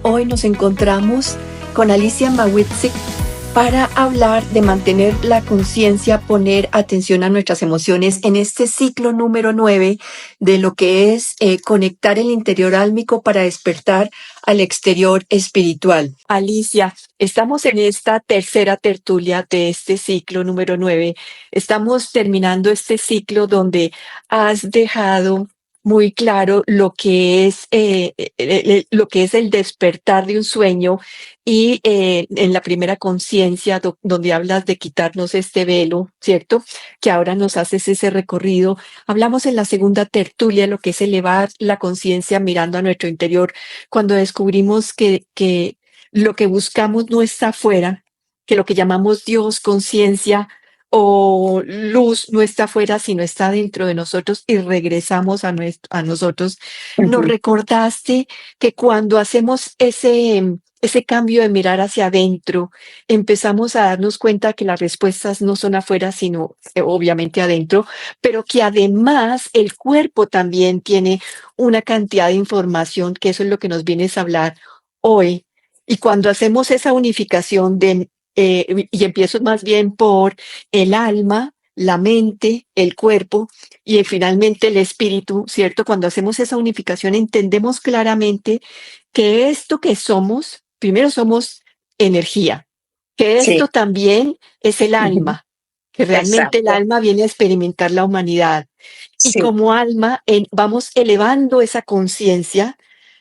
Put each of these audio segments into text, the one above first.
Hoy nos encontramos con Alicia Mawitzig para hablar de mantener la conciencia, poner atención a nuestras emociones en este ciclo número 9 de lo que es conectar el interior álmico para despertar al exterior espiritual. Alicia, estamos en esta tercera tertulia de este ciclo número 9. Estamos terminando este ciclo donde has dejado muy claro lo que es el despertar de un sueño y en la primera conciencia donde hablas de quitarnos este velo, ¿cierto? Que ahora nos haces ese recorrido. Hablamos en la segunda tertulia lo que es elevar la conciencia mirando a nuestro interior, cuando descubrimos que lo que buscamos no está afuera, que lo que llamamos Dios, conciencia, o luz no está afuera, sino está dentro de nosotros y regresamos a nosotros. Nos Ujú. recordaste que cuando hacemos ese cambio de mirar hacia adentro, empezamos a darnos cuenta que las respuestas no son afuera, sino obviamente adentro, pero que además el cuerpo también tiene una cantidad de información, que eso es lo que nos vienes a hablar hoy. Y cuando hacemos esa unificación y empiezo más bien por el alma, la mente, el cuerpo y finalmente el espíritu, ¿cierto? Cuando hacemos esa unificación entendemos claramente que esto que somos, primero somos energía, que Sí, esto también es el ujú, alma, que realmente el exacto. alma viene a experimentar la humanidad. Y Sí, como alma vamos elevando esa conciencia,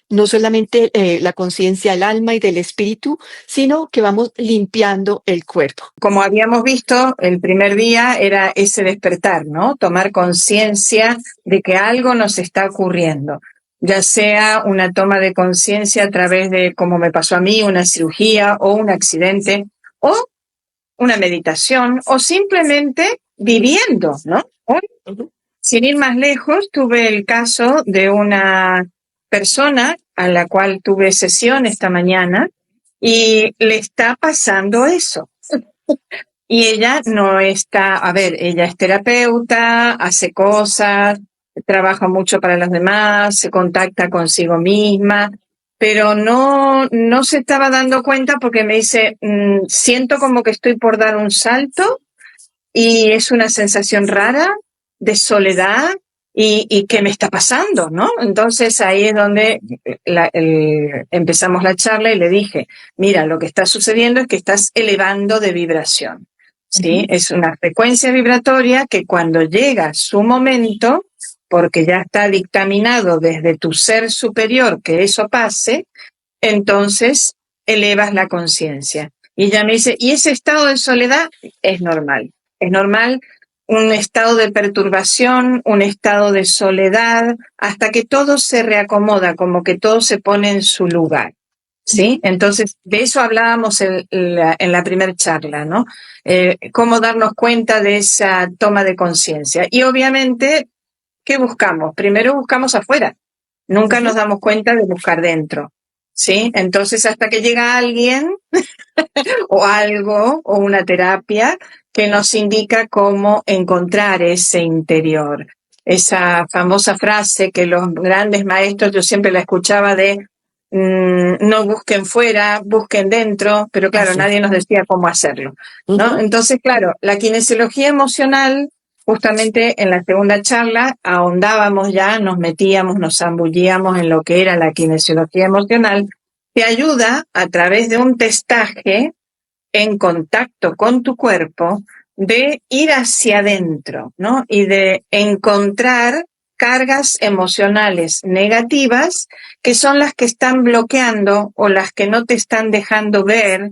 no solamente la conciencia del alma y del espíritu, sino que vamos limpiando el cuerpo. como habíamos visto, el primer día era ese despertar, ¿no? Tomar conciencia de que algo nos está ocurriendo, ya sea una toma de conciencia a través de, como me pasó a mí, una cirugía o un accidente, o una meditación, o simplemente viviendo, ¿no? Hoy, Ujú. sin ir más lejos, tuve el caso de una persona a la cual tuve sesión esta mañana y le está pasando eso. Y ella no está, a ver, ella es terapeuta, hace cosas, trabaja mucho para los demás, se contacta consigo misma, pero no se estaba dando cuenta porque me dice, siento como que estoy por dar un salto y es una sensación rara de soledad y qué me está pasando, ¿no? Entonces ahí es donde empezamos la charla y le dije, mira, lo que está sucediendo es que estás elevando de vibración, ¿sí? Ujú. Es una frecuencia vibratoria que cuando llega su momento, porque ya está dictaminado desde tu ser superior que eso pase, entonces elevas la conciencia. Y ella me dice, ¿y ese estado de soledad? Es normal. Es normal un estado de perturbación, un estado de soledad, hasta que todo se reacomoda, como que todo se pone en su lugar. ¿Sí? Ujú. Entonces, de eso hablábamos en la primera charla, ¿no? Cómo darnos cuenta de esa toma de conciencia. Y obviamente, ¿qué buscamos? Primero buscamos afuera. Nunca nos Ujú. damos cuenta de buscar dentro. ¿Sí? Entonces, hasta que llega alguien o algo o una terapia que nos indica cómo encontrar ese interior. Esa famosa frase que los grandes maestros, yo siempre la escuchaba de no busquen fuera, busquen dentro, pero claro, Así es. nadie nos decía cómo hacerlo, ¿no? Ujú. Entonces, claro, la kinesiología emocional, justamente en la segunda charla, ahondábamos ya, nos metíamos, nos zambullíamos en lo que era la kinesiología emocional, te ayuda a través de un testaje en contacto con tu cuerpo, de ir hacia adentro, ¿no? Y de encontrar cargas emocionales negativas que son las que están bloqueando o las que no te están dejando ver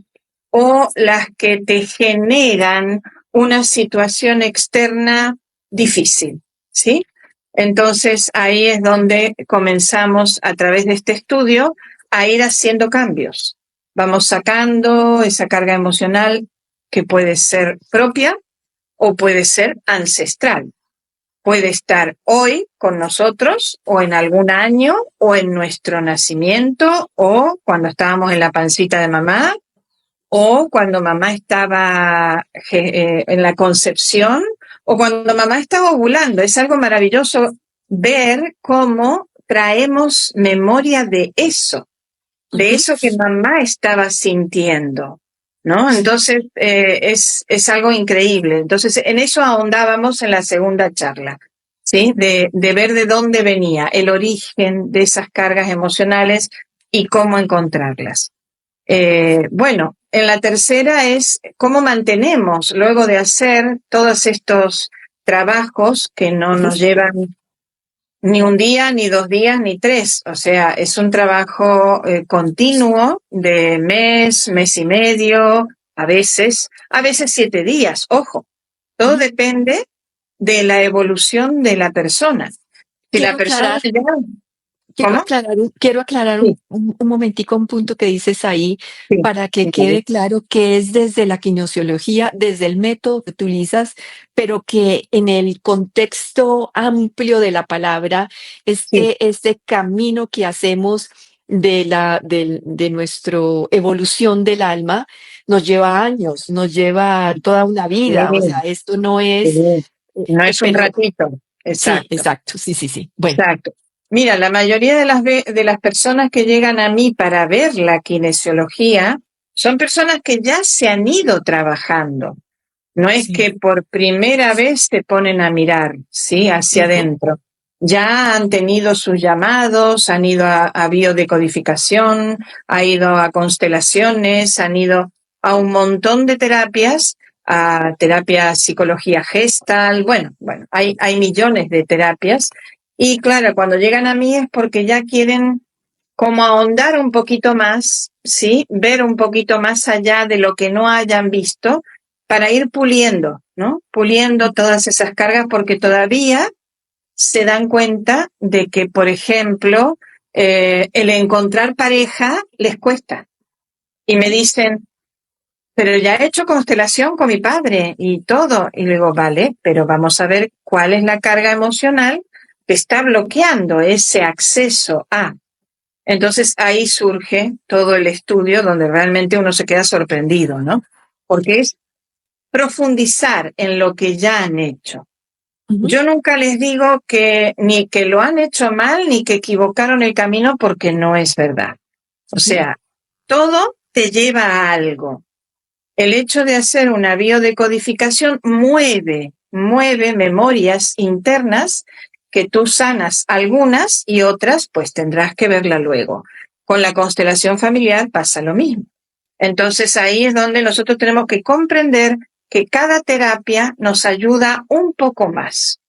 o las que te generan una situación externa difícil, ¿sí? Entonces ahí es donde comenzamos a través de este estudio a ir haciendo cambios. Vamos sacando esa carga emocional que puede ser propia o puede ser ancestral. Puede estar hoy con nosotros o en algún año o en nuestro nacimiento o cuando estábamos en la pancita de mamá o cuando mamá estaba en la concepción o cuando mamá estaba ovulando. Es algo maravilloso ver cómo traemos memoria de eso. de eso que mamá estaba sintiendo, ¿no? Entonces, es algo increíble. Entonces, en eso ahondábamos en la segunda charla, ¿sí? De ver de dónde venía el origen de esas cargas emocionales y cómo encontrarlas. Bueno, en la tercera es cómo mantenemos, luego de hacer todos estos trabajos que no nos llevan ni un día, ni 2 días, ni 3. O sea, es un trabajo continuo de mes y medio, a veces 7 días. Ojo, todo depende de la evolución de la persona. Si la Quiero persona aclarar, ya... quiero ¿Cómo? aclarar, quiero aclarar Sí, un momentico, un punto que dices ahí, sí. para que quede claro que es desde la kinesiología, desde el método que utilizas, pero que en el contexto amplio de la palabra, Sí, este camino que hacemos de nuestra evolución del alma, nos lleva años, nos lleva toda una vida. O sea, sí, esto no sí. es, No es un pero ratito. sí, Exacto. exacto, sí, sí, sí. Bueno. Exacto. Mira, la mayoría de las personas que llegan a mí para ver la kinesiología son personas que ya se han ido trabajando. No es Sí. que por primera vez se ponen a mirar, ¿sí? Hacia Ujú. adentro. Ya han tenido sus llamados, han ido a biodecodificación, han ido a constelaciones, han ido a un montón de terapias, a terapia psicología gestal, bueno, hay millones de terapias. Y claro, cuando llegan a mí es porque ya quieren como ahondar un poquito más, ¿sí? Ver un poquito más allá de lo que no hayan visto para ir puliendo, ¿no? Puliendo todas esas cargas porque todavía se dan cuenta de que, por ejemplo, el encontrar pareja les cuesta. Y me dicen, pero ya he hecho constelación con mi padre y todo. Y le digo, vale, pero vamos a ver cuál es la carga emocional que está bloqueando ese acceso a. Entonces ahí surge todo el estudio donde realmente uno se queda sorprendido, ¿no? Porque es profundizar en lo que ya han hecho. Ujú. Yo nunca les digo que ni que lo han hecho mal ni que equivocaron el camino porque no es verdad. O Ujú. sea, todo te lleva a algo. El hecho de hacer una biodecodificación mueve memorias internas que tú sanas algunas y otras pues tendrás que verla luego. Con la constelación familiar pasa lo mismo. Entonces ahí es donde nosotros tenemos que comprender que cada terapia nos ayuda un poco más.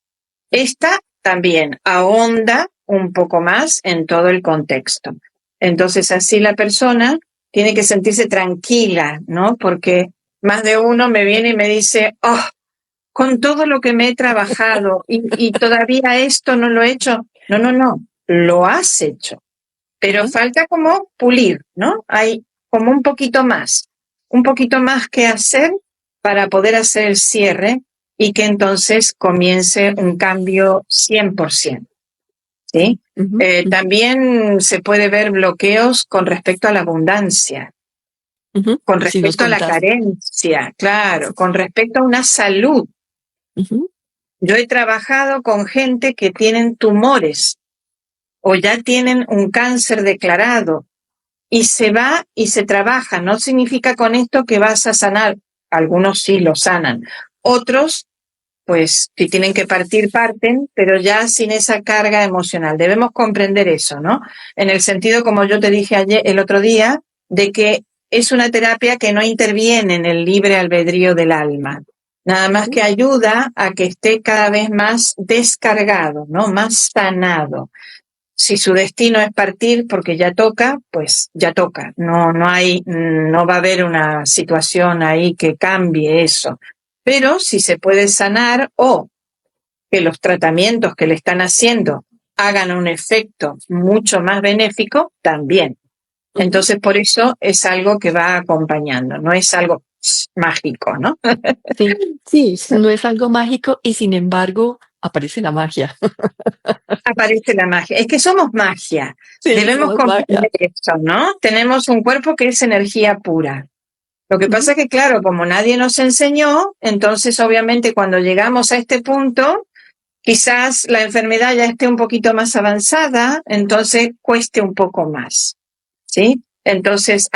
Esta también ahonda un poco más en todo el contexto. Entonces así la persona tiene que sentirse tranquila, ¿no? Porque más de uno me viene y me dice, oh, con todo lo que me he trabajado y todavía esto no lo he hecho. No, lo has hecho, pero Ajá. falta como pulir, ¿no? Hay como un poquito más que hacer para poder hacer el cierre y que entonces comience un cambio 100%, ¿sí? Ujú, ujú, También se puede ver bloqueos con respecto a la abundancia, ujú. con Sí, nos respecto a la contaste. carencia, claro, con respecto a una salud. Ujú. Yo he trabajado con gente que tienen tumores o ya tienen un cáncer declarado y se va y se trabaja. No significa con esto que vas a sanar. Algunos sí lo sanan. Otros, pues, si tienen que partir, parten, pero ya sin esa carga emocional. Debemos comprender eso, ¿no? En el sentido, como yo te dije ayer, el otro día, de que es una terapia que no interviene en el libre albedrío del alma. Nada más que ayuda a que esté cada vez más descargado, ¿no? Más sanado. Si su destino es partir porque ya toca, pues ya toca. No va a haber una situación ahí que cambie eso. Pero si se puede sanar o que los tratamientos que le están haciendo hagan un efecto mucho más benéfico, también. Ujú. Entonces, por eso es algo que va acompañando, no es algo mágico, ¿no? Sí, sí, no es algo mágico y sin embargo aparece la magia. Aparece la magia. Es que somos magia. Sí, Debemos somos magia. comprender eso, ¿no? Tenemos un cuerpo que es energía pura. Lo que pasa Ujú, es que, claro, como nadie nos enseñó, entonces obviamente cuando llegamos a este punto, quizás la enfermedad ya esté un poquito más avanzada, entonces cueste un poco más, ¿sí? Entonces,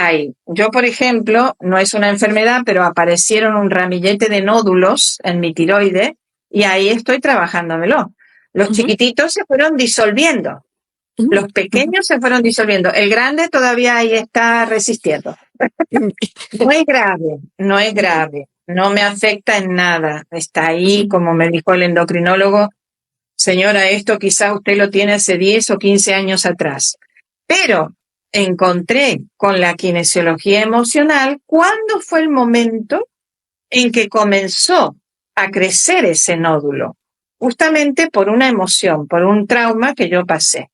yo por ejemplo, no es una enfermedad, pero aparecieron un ramillete de nódulos en mi tiroide y ahí estoy trabajándomelo. Los chiquititos se fueron disolviendo, los pequeños se fueron disolviendo, el grande todavía ahí está resistiendo. No es grave, no es grave, no me afecta en nada, está ahí, como me dijo el endocrinólogo, señora, esto quizá usted lo tiene hace 10 o 15 años atrás. Pero encontré con la kinesiología emocional cuándo fue el momento en que comenzó a crecer ese nódulo, justamente por una emoción, por un trauma que yo pasé.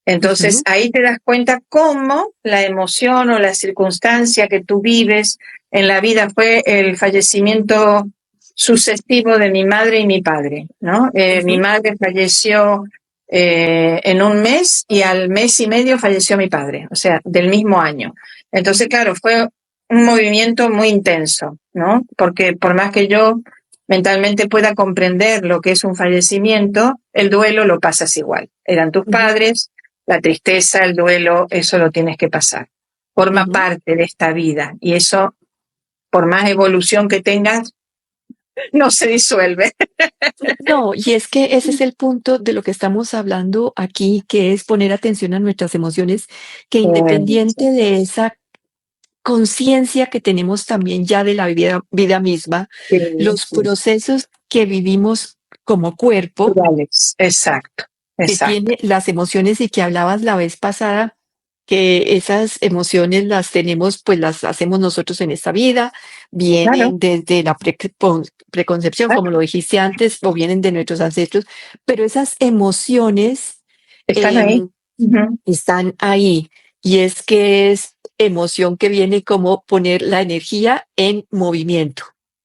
Entonces ahí te das cuenta cómo la emoción o la circunstancia que tú vives en la vida fue el fallecimiento sucesivo de mi madre y mi padre, ¿no? Mi madre falleció en un mes y al mes y medio falleció mi padre, o sea, del mismo año. Entonces, claro, fue un movimiento muy intenso, ¿no? Porque por más que yo mentalmente pueda comprender lo que es un fallecimiento, el duelo lo pasas igual. Eran tus padres, la tristeza, el duelo, eso lo tienes que pasar. Forma parte de esta vida y eso, por más evolución que tengas, no se disuelve. No, y es que ese es el punto de lo que estamos hablando aquí, que es poner atención a nuestras emociones, que independiente de esa conciencia que tenemos también ya de la vida misma, los procesos que vivimos como cuerpo, Exacto, que tiene las emociones y que hablabas la vez pasada, que esas emociones las tenemos, pues las hacemos nosotros en esta vida, vienen desde la preconcepción, como lo dijiste antes, o vienen de nuestros ancestros, pero esas emociones están ahí. están ahí. Y es que es emoción que viene como poner la energía en movimiento.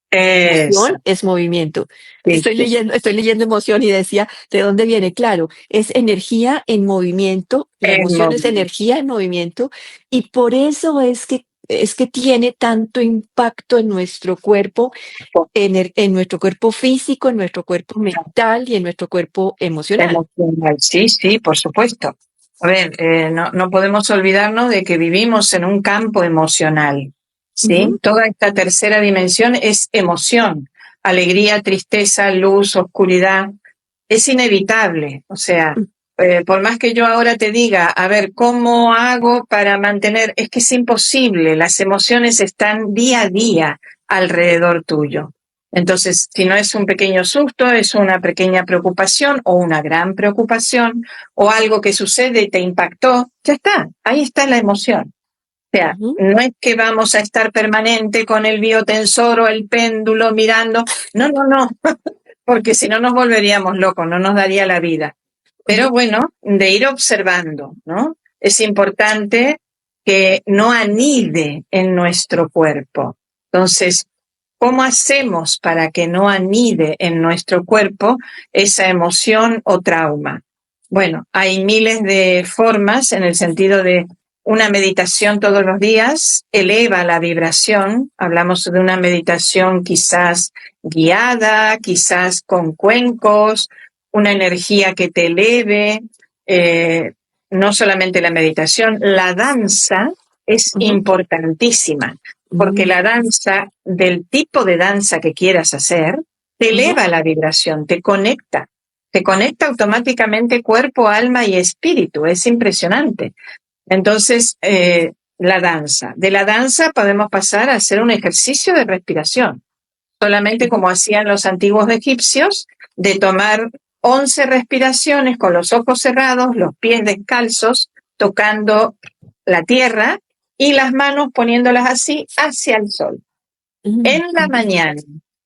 Emoción es movimiento. Estoy leyendo emoción y decía, ¿de dónde viene? Claro, es energía en movimiento, la emoción es energía en movimiento, y por eso es que tiene tanto impacto en nuestro cuerpo, en nuestro cuerpo físico, en nuestro cuerpo mental y en nuestro cuerpo emocional. Sí, sí, por supuesto. A ver, no podemos olvidarnos de que vivimos en un campo emocional, ¿sí? Toda esta tercera dimensión es emoción, alegría, tristeza, luz, oscuridad. Es inevitable, o sea, por más que yo ahora te diga, a ver, ¿cómo hago para mantener? Es que es imposible, las emociones están día a día alrededor tuyo. Entonces, si no es un pequeño susto, es una pequeña preocupación o una gran preocupación o algo que sucede y te impactó, ya está, ahí está la emoción. O sea, no es que vamos a estar permanente con el biotensor o el péndulo mirando, no, porque si no nos volveríamos locos, no nos daría la vida. Pero bueno, de ir observando, ¿no? Es importante que no anide en nuestro cuerpo. Entonces, ¿cómo hacemos para que no anide en nuestro cuerpo esa emoción o trauma? Bueno, hay miles de formas en el sentido de una meditación todos los días, eleva la vibración. Hablamos de una meditación quizás guiada, quizás con cuencos, una energía que te eleve. No solamente la meditación, la danza es importantísima. Porque la danza, del tipo de danza que quieras hacer, te eleva la vibración, te conecta automáticamente cuerpo, alma y espíritu. Es impresionante. Entonces, la danza. De la danza podemos pasar a hacer un ejercicio de respiración. Solamente como hacían los antiguos egipcios, de tomar 11 respiraciones con los ojos cerrados, los pies descalzos, tocando la tierra, y las manos poniéndolas así hacia el sol. En la mañana,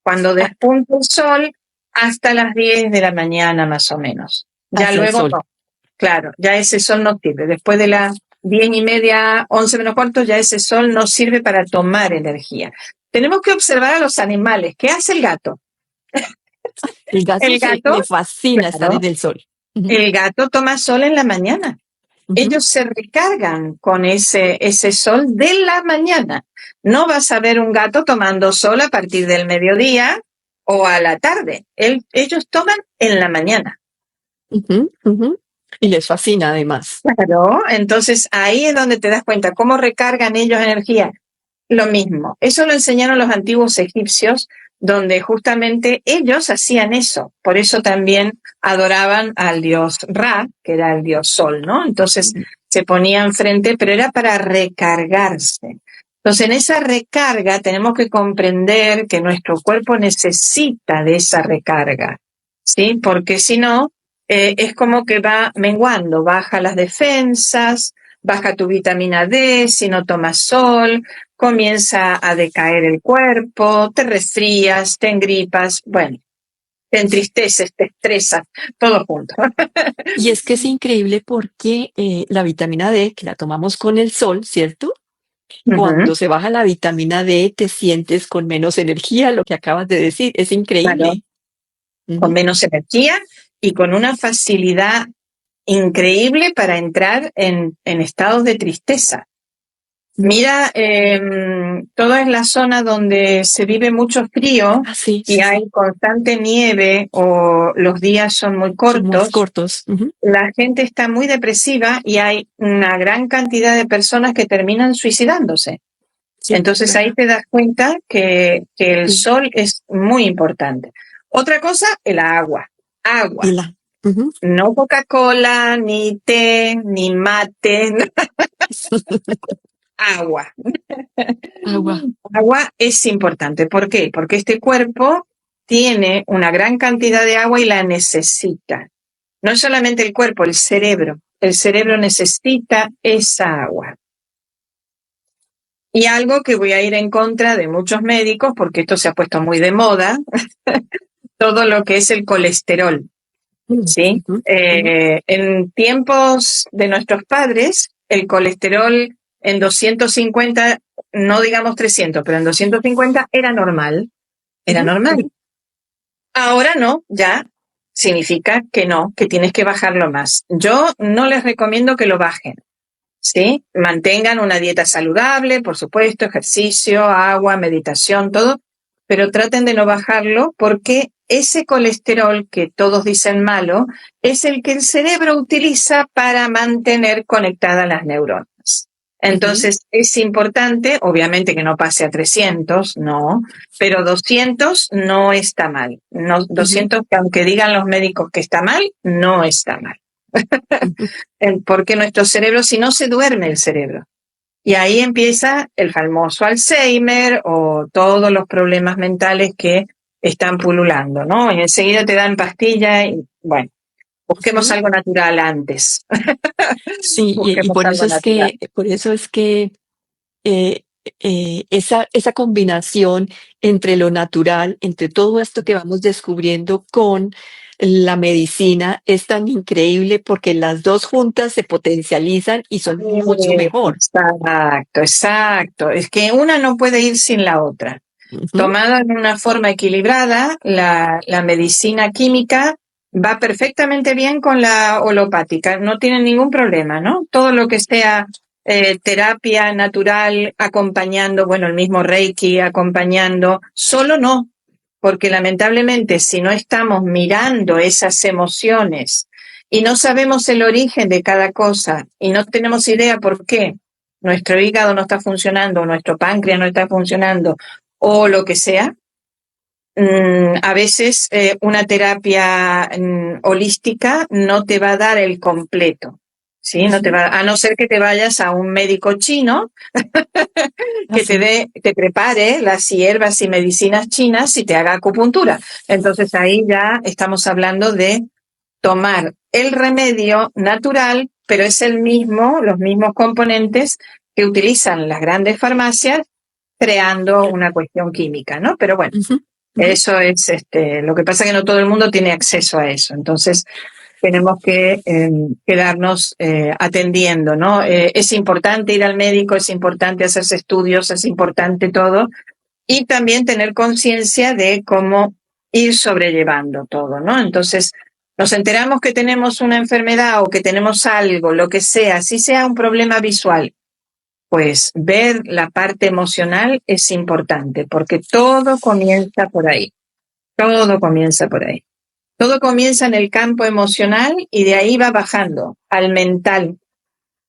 cuando despunta el sol, hasta las 10 de la mañana más o menos. Ya luego no. Claro, ya ese sol no sirve. Después de las 10:30, 11 menos cuarto, ya ese sol no sirve para tomar energía. Tenemos que observar a los animales. ¿Qué hace el gato? El gato me fascina estar en el sol. El gato toma sol en la mañana. Ellos se recargan con ese sol de la mañana. No vas a ver un gato tomando sol a partir del mediodía o a la tarde. Ellos toman en la mañana. Y les fascina además. Claro, entonces ahí es donde te das cuenta cómo recargan ellos energía. Lo mismo, eso lo enseñaron los antiguos egipcios, donde justamente ellos hacían eso. Por eso también adoraban al dios Ra, que era el dios sol, ¿no? Entonces se ponían frente, pero era para recargarse. Entonces en esa recarga tenemos que comprender que nuestro cuerpo necesita de esa recarga, ¿sí? Porque si no, es como que va menguando, baja las defensas, baja tu vitamina D si no tomas sol, comienza a decaer el cuerpo, te resfrías, te engripas, bueno, te entristeces, te estresas, todo junto. Y es que es increíble porque la vitamina D, que la tomamos con el sol, ¿cierto? Ujú, Cuando se baja la vitamina D, te sientes con menos energía, lo que acabas de decir, es claro, increíble. con Ujú. menos energía y con una facilidad increíble para entrar en estados de tristeza. Mira, toda es la zona donde se vive mucho frío Ah, sí, y sí, hay sí, constante nieve o los días son muy son muy cortos. cortos. Ujú. La gente está muy depresiva y hay una gran cantidad de personas que terminan suicidándose. Sí, Entonces ahí claro. te das cuenta que el Sí. sol es muy importante. Otra cosa, el agua. Y Agua. la ujú. No Coca-Cola, ni té, ni mate, agua. Agua. Agua es importante. ¿Por qué? Porque este cuerpo tiene una gran cantidad de agua y la necesita. No es solamente el cuerpo, el cerebro. El cerebro necesita esa agua. Y algo que voy a ir en contra de muchos médicos, porque esto se ha puesto muy de moda, todo lo que es el colesterol, ¿sí? Ujú, ujú. En tiempos de nuestros padres, el colesterol en 250, no digamos 300, pero en 250 era normal, era Ujú, ujú. normal. Ahora no, ya significa que no, que tienes que bajarlo más. Yo no les recomiendo que lo bajen, ¿sí? Mantengan una dieta saludable, por supuesto, ejercicio, agua, meditación, todo, pero traten de no bajarlo porque ese colesterol que todos dicen malo es el que el cerebro utiliza para mantener conectadas las neuronas. Ujú, Entonces es importante, obviamente que no pase a 300, no, pero 200 no está mal. No, ujú, 200, que aunque digan los médicos que está mal, no está mal. ujú. Porque nuestro cerebro, si no se duerme el cerebro, y ahí empieza el famoso Alzheimer o todos los problemas mentales que están pululando, ¿no? Y enseguida te dan pastilla y, bueno, busquemos Ujú. algo natural antes. Sí, y Busquemos algo natural. por eso es que eh, esa combinación entre lo natural, entre todo esto que vamos descubriendo con la medicina es tan increíble porque las dos juntas se potencializan y son mucho mejor. Exacto, exacto. Es que una no puede ir sin la otra. Ujú. Tomada en una forma equilibrada, la medicina química va perfectamente bien con la holopática, no tiene ningún problema, ¿no? Todo lo que sea terapia natural acompañando, bueno, el mismo Reiki acompañando, solo no, porque lamentablemente si no estamos mirando esas emociones y no sabemos el origen de cada cosa y no tenemos idea por qué nuestro hígado no está funcionando, nuestro páncreas no está funcionando, o lo que sea, a veces una terapia holística no te va a dar el completo, ¿sí? No te Ujú. va, a no ser que te vayas a un médico chino que Así. te prepare las hierbas y medicinas chinas y te haga acupuntura. Entonces ahí ya estamos hablando de tomar el remedio natural, pero es el mismo, los mismos componentes que utilizan las grandes farmacias creando una cuestión química, ¿no? Pero bueno, Ujú, ujú. eso es lo que pasa que no todo el mundo tiene acceso a eso. Entonces, tenemos que quedarnos atendiendo, ¿no? Es importante ir al médico, es importante hacerse estudios, es importante todo, y también tener conciencia de cómo ir sobrellevando todo, ¿no? Entonces, nos enteramos que tenemos una enfermedad o que tenemos algo, lo que sea, si sea un problema visual, pues ver la parte emocional es importante, porque todo comienza por ahí, todo comienza por ahí. Todo comienza en el campo emocional y de ahí va bajando al mental.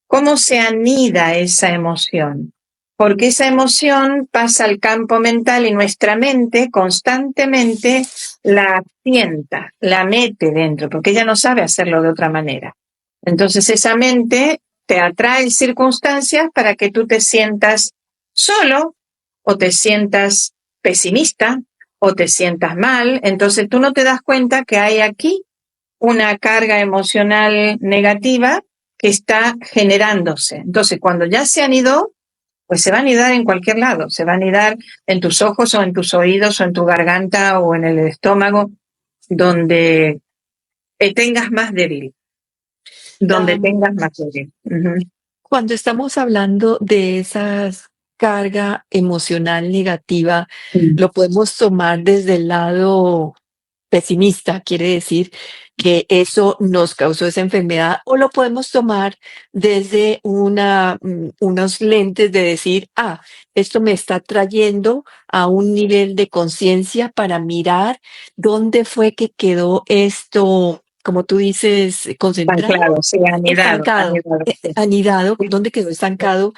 ¿Cómo se anida esa emoción? Porque esa emoción pasa al campo mental y nuestra mente constantemente la sienta, la mete dentro, porque ella no sabe hacerlo de otra manera. Entonces esa mente te atrae circunstancias para que tú te sientas solo o te sientas pesimista o te sientas mal. Entonces tú no te das cuenta que hay aquí una carga emocional negativa que está generándose. Entonces, cuando ya se anidó, pues se va a anidar en cualquier lado, se va a anidar en tus ojos o en tus oídos o en tu garganta o en el estómago, donde tengas más débil, donde Am, tengas más débil. Ujú. Cuando estamos hablando de esa carga emocional negativa, Mm. lo podemos tomar desde el lado pesimista, quiere decir que eso nos causó esa enfermedad, o lo podemos tomar desde unos lentes de decir, esto me está trayendo a un nivel de conciencia para mirar dónde fue que quedó esto, como tú dices, Tan concentrado, claro, sí, anidado, estancado, anidado. Sí. anidado, Sí, dónde quedó estancado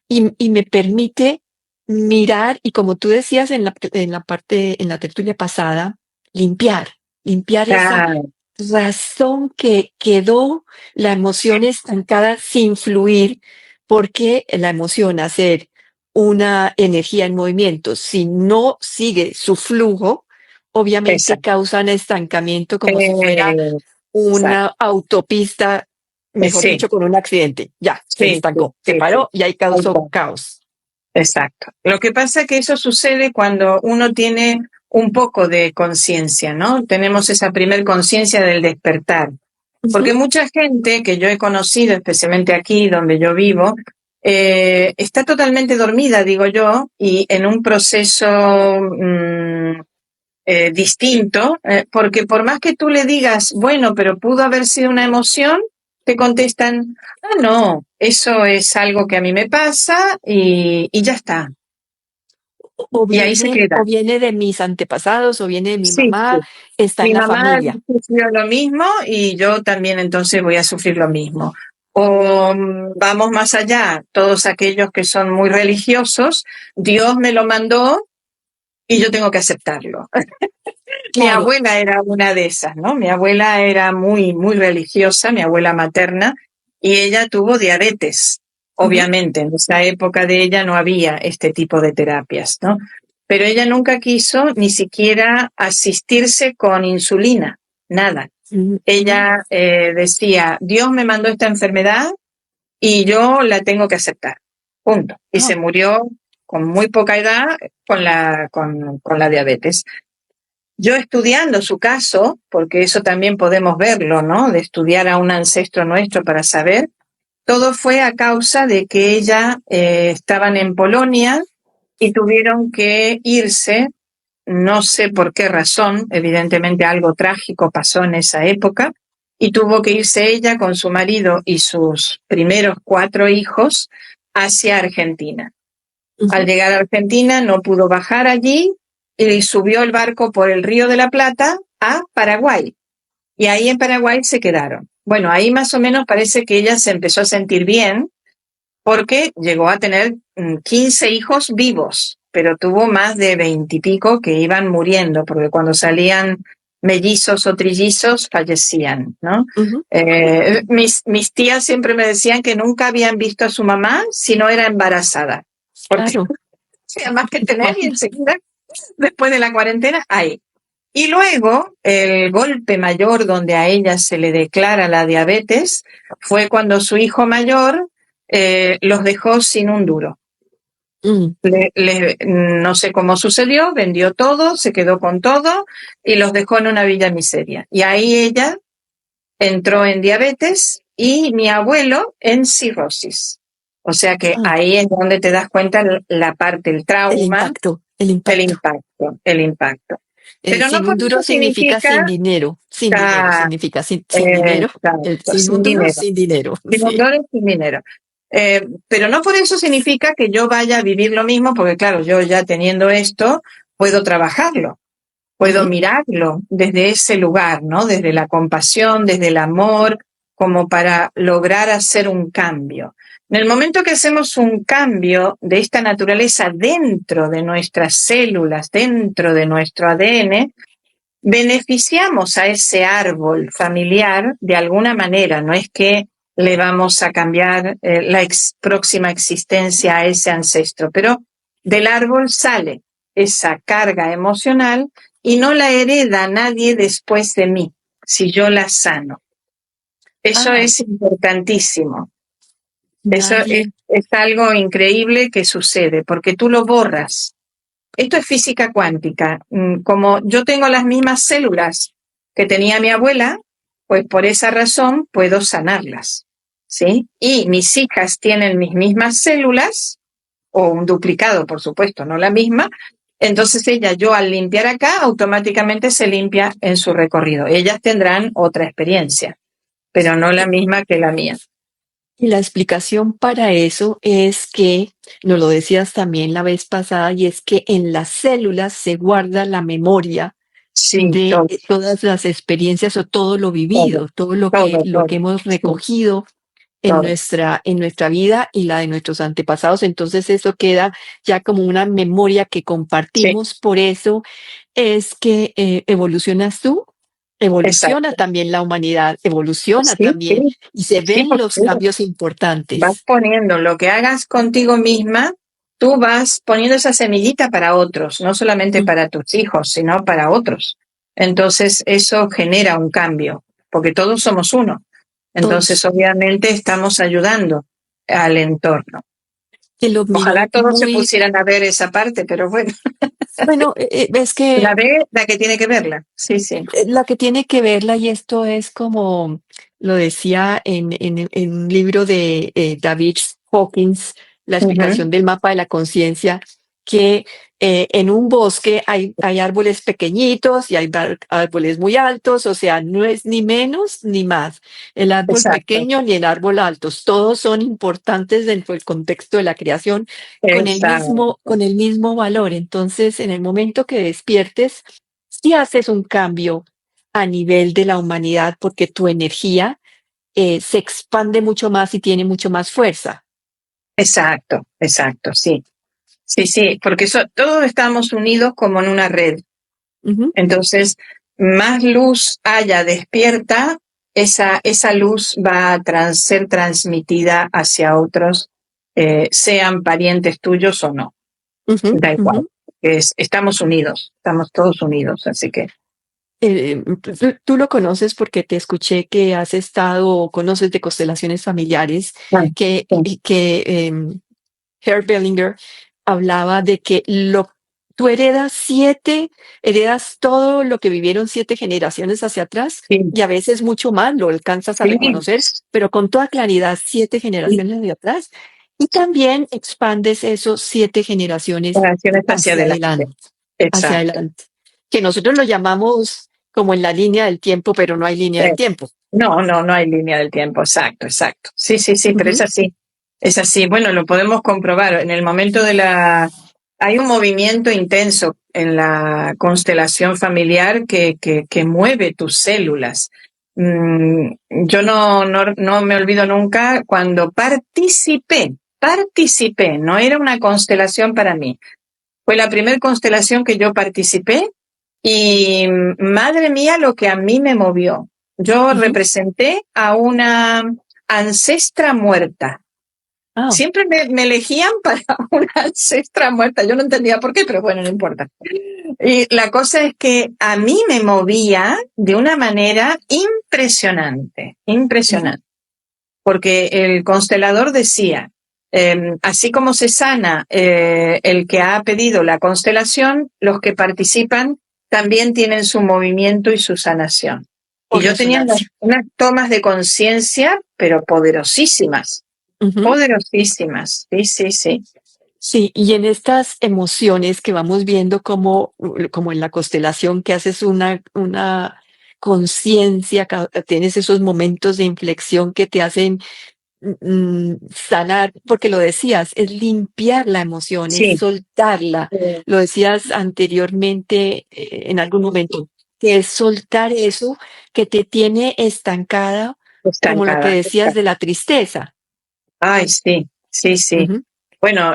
y me permite mirar y como tú decías en la tertulia pasada, limpiar esa claro, razón que quedó la emoción estancada sin fluir, porque la emoción, hacer una energía en movimiento, si no sigue su flujo, obviamente exacto. causan estancamiento como si fuera Eh, exacto. una autopista, mejor Sí, dicho, con un accidente. Ya, se sí, sí, estancó, se sí, sí. paró y ahí Ahí causó está. caos. Exacto. Lo que pasa es que eso sucede cuando uno tiene un poco de conciencia, ¿no? Tenemos esa primer conciencia del despertar. Ujú. Porque mucha gente que yo he conocido, especialmente aquí donde yo vivo, está totalmente dormida, digo yo, y en un proceso distinto, porque por más que tú le digas, bueno, pero pudo haber sido una emoción, te contestan, no, eso es algo que a mí me pasa y ya está. Y ahí se queda. O viene de mis antepasados, o viene de mi Sí, mamá, sí. está en Mi la mamá familia. sufrió lo mismo y yo también entonces voy a sufrir lo mismo. O vamos más allá, todos aquellos que son muy religiosos, Dios me lo mandó y yo tengo que aceptarlo. Mi Claro. abuela era una de esas, ¿no? Mi abuela era muy, muy religiosa, mi abuela materna, y ella tuvo diabetes. Ujú. Obviamente, en esa época de ella no había este tipo de terapias, ¿no? Pero ella nunca quiso ni siquiera asistirse con insulina, nada. Mm, mm. Ella decía, Dios me mandó esta enfermedad y yo la tengo que aceptar. Punto. Y Ah, se murió con muy poca edad con la diabetes. Yo estudiando su caso, porque eso también podemos verlo, ¿no? De estudiar a un ancestro nuestro para saber, todo fue a causa de que ella estaban en Polonia y tuvieron que irse, no sé por qué razón, evidentemente algo trágico pasó en esa época, y tuvo que irse ella con su marido y sus primeros 4 hijos hacia Argentina. Al ujú. llegar a Argentina no pudo bajar allí y subió el barco por el Río de la Plata a Paraguay. Y ahí en Paraguay se quedaron. Bueno, ahí más o menos parece que ella se empezó a sentir bien porque llegó a tener 15 hijos vivos, pero tuvo más de 20 y pico que iban muriendo, porque cuando salían mellizos o trillizos fallecían, ¿no? Ujú. Mis tías siempre me decían que nunca habían visto a su mamá si no era embarazada, porque Claro. tenía más que tener y enseguida, después de la cuarentena, ahí. Y luego, el golpe mayor donde a ella se le declara la diabetes fue cuando su hijo mayor los dejó sin un duro. Mm. No sé cómo sucedió, vendió todo, se quedó con todo y los dejó en una villa miseria. Y ahí ella entró en diabetes y mi abuelo en cirrosis. O sea que Ah, ahí es donde te das cuenta la parte, el el trauma, impacto, el el impacto. impacto, el impacto. Pero no Sin por un duro eso significa significa sin dinero, sin dinero, significa sin dinero, exacto, sin un sin duro, dinero, sin dinero, sin sí. honores, sin dinero. Pero no por eso significa que yo vaya a vivir lo mismo, porque claro, yo ya teniendo esto, puedo trabajarlo. Puedo Ujú. mirarlo desde ese lugar, ¿no? Desde la compasión, desde el amor, como para lograr hacer un cambio. En el momento que hacemos un cambio de esta naturaleza dentro de nuestras células, dentro de nuestro ADN, beneficiamos a ese árbol familiar de alguna manera. No es que le vamos a cambiar la próxima existencia a ese ancestro, pero del árbol sale esa carga emocional y no la hereda nadie después de mí, si yo la sano. Eso Ah, es importantísimo. Eso nadie. es algo increíble que sucede, porque tú lo borras. Esto es física cuántica. Como yo tengo las mismas células que tenía mi abuela, pues por esa razón puedo sanarlas, ¿sí? Y mis hijas tienen mis mismas células, o un duplicado, por supuesto, no la misma. Entonces yo al limpiar acá, automáticamente se limpia en su recorrido. Ellas tendrán otra experiencia, pero no la misma que la mía. Y la explicación para eso es que, nos lo decías también la vez pasada, y es que en las células se guarda la memoria Sí, de todo, todas las experiencias o todo lo todo, vivido, todo lo que, todo, lo todo. que hemos Sí, recogido todo. en nuestra vida y la de nuestros antepasados. Entonces eso queda ya como una memoria que Sí, compartimos. Por eso es que evolucionas tú, evoluciona exacto. también la humanidad, evoluciona Sí, sí, también y se sí, ven porque los cambios vas importantes. poniendo lo que hagas contigo misma, tú vas poniendo esa semillita para otros, no solamente Mm. para tus hijos, sino para otros. Entonces eso genera un cambio, porque todos somos uno. Entonces Todos. obviamente estamos ayudando al entorno. Que lo Ojalá miro todos se muy, pusieran a ver esa parte, pero bueno, bueno, es la que ve la que tiene que verla. Sí, sí. la que tiene que verla, y esto es como lo decía en un libro de David Hawkins, la Ujú. explicación del mapa de la conciencia, que en un bosque hay árboles pequeñitos y hay árboles muy altos, o sea, no es ni menos ni más. El árbol Exacto, pequeño ni el árbol alto, todos son importantes dentro del contexto de la creación exacto, con el mismo valor. Entonces, en el momento que despiertes, si haces un cambio a nivel de la humanidad, porque tu energía se expande mucho más y tiene mucho más fuerza. exacto, exacto, sí. Sí, sí, porque todos estamos unidos como en una red. Ujú. Entonces, más luz haya despierta, esa luz va a ser transmitida hacia otros, sean parientes tuyos o no. Ujú, Da igual. ujú. Estamos unidos, estamos todos unidos, así que. Tú lo conoces porque te escuché que has estado o conoces de constelaciones familiares Ah, que, sí, Herb Bellinger hablaba de que tú heredas todo lo que vivieron 7 generaciones hacia atrás, sí, y a veces mucho más lo alcanzas a sí, reconocer, pero con toda claridad 7 generaciones hacia atrás, y también expandes esos 7 generaciones generaciones hacia hacia adelante. adelante, hacia Exacto. adelante, que nosotros lo llamamos como en la línea del tiempo, pero no hay línea del tiempo. No, no, no hay línea del tiempo, exacto, exacto. Sí, sí, sí, pero es Ujú. así. Es así. Bueno, lo podemos comprobar. En el momento hay un movimiento intenso en la constelación familiar que mueve tus células. Yo no me olvido nunca cuando participé, no era una constelación para mí. Fue la primera constelación que yo participé y madre mía lo que a mí me movió. Yo Ujú. representé a una ancestra muerta. Ah, Siempre me elegían para una ancestra muerta. Yo no entendía por qué, pero bueno, no importa. Y la cosa es que a mí me movía de una manera impresionante, ujú. impresionante. Porque el constelador decía, así como se sana el que ha pedido la constelación, los que participan también tienen su movimiento y su sanación. Y Por yo tenía resonancia. unas tomas de conciencia, pero poderosísimas, Ujú. poderosísimas. Sí, sí, sí. Sí, y en estas emociones que vamos viendo como en la constelación, que haces una conciencia, tienes esos momentos de inflexión que te hacen sanar, porque lo decías, es limpiar la emoción, es Sí, soltarla. Lo decías anteriormente, en algún momento, que es soltar eso que te tiene estancada, como lo que estancada. decías de la tristeza. Ay, sí, sí, sí. Ujú, Bueno,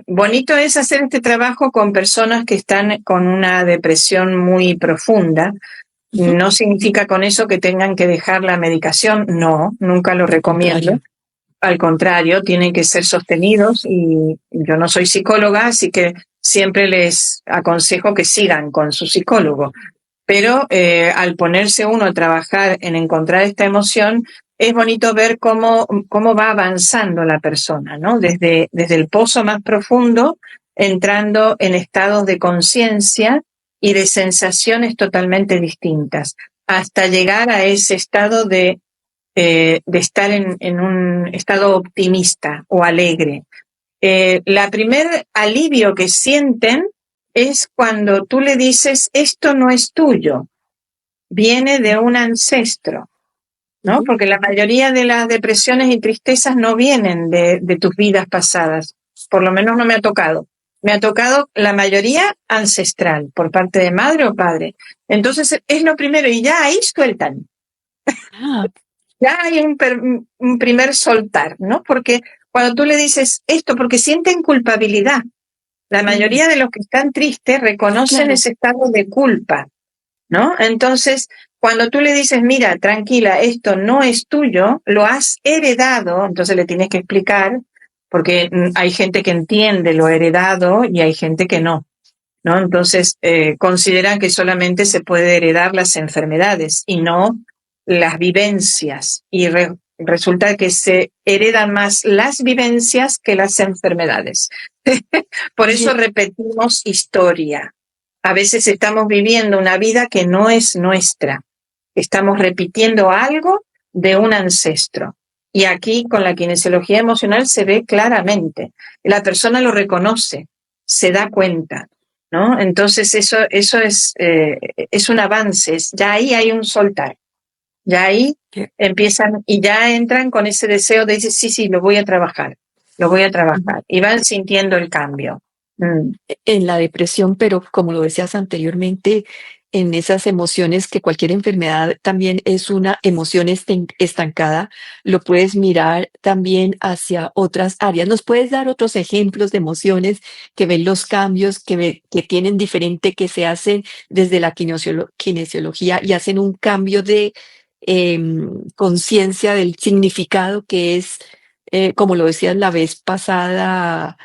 bonito es hacer este trabajo con personas que están con una depresión muy profunda. ujú. No significa con eso que tengan que dejar la medicación, no, nunca lo Al recomiendo. contrario. Al contrario, tienen que ser sostenidos y yo no soy psicóloga, así que siempre les aconsejo que sigan con su psicólogo. Pero al ponerse uno a trabajar en encontrar esta emoción, es bonito ver cómo va avanzando la persona, ¿no? Desde el pozo más profundo, entrando en estados de conciencia y de sensaciones totalmente distintas, hasta llegar a ese estado de estar en un estado optimista o alegre. La primer alivio que sienten es cuando tú le dices, esto no es tuyo, viene de un ancestro, ¿no? Ujú. Porque la mayoría de las depresiones y tristezas no vienen de tus vidas pasadas, por lo menos no me ha tocado. Me ha tocado la mayoría ancestral, por parte de madre o padre. Entonces es lo primero y ya ahí sueltan. Ah, Ya hay un primer soltar, ¿no? Porque cuando tú le dices esto, porque sienten culpabilidad, la mm, mayoría de los que están tristes reconocen claro. ese estado de culpa, ¿no? Entonces, cuando tú le dices, mira, tranquila, esto no es tuyo, lo has heredado, entonces le tienes que explicar, porque hay gente que entiende lo heredado y hay gente que no, ¿no? Entonces, consideran que solamente se puede heredar las enfermedades y no las vivencias. Y resulta que se heredan más las vivencias que las enfermedades. Por eso Oye, repetimos historia. A veces estamos viviendo una vida que no es nuestra. Estamos repitiendo algo de un ancestro. Y aquí con la kinesiología emocional se ve claramente. La persona lo reconoce, se da cuenta, ¿no? Entonces eso es un avance, ya ahí hay un soltar, ya ahí que- empiezan y ya entran con ese deseo de decir, sí, sí, lo voy a ujú. trabajar, y van sintiendo el cambio. Mm. En la depresión, pero como lo decías anteriormente, en esas emociones que cualquier enfermedad también es una emoción estancada, lo puedes mirar también hacia otras áreas. ¿Nos puedes dar otros ejemplos de emociones que ven los cambios, que tienen diferente, que se hacen desde la kinesiología y hacen un cambio de conciencia del significado que es, como lo decías la vez pasada,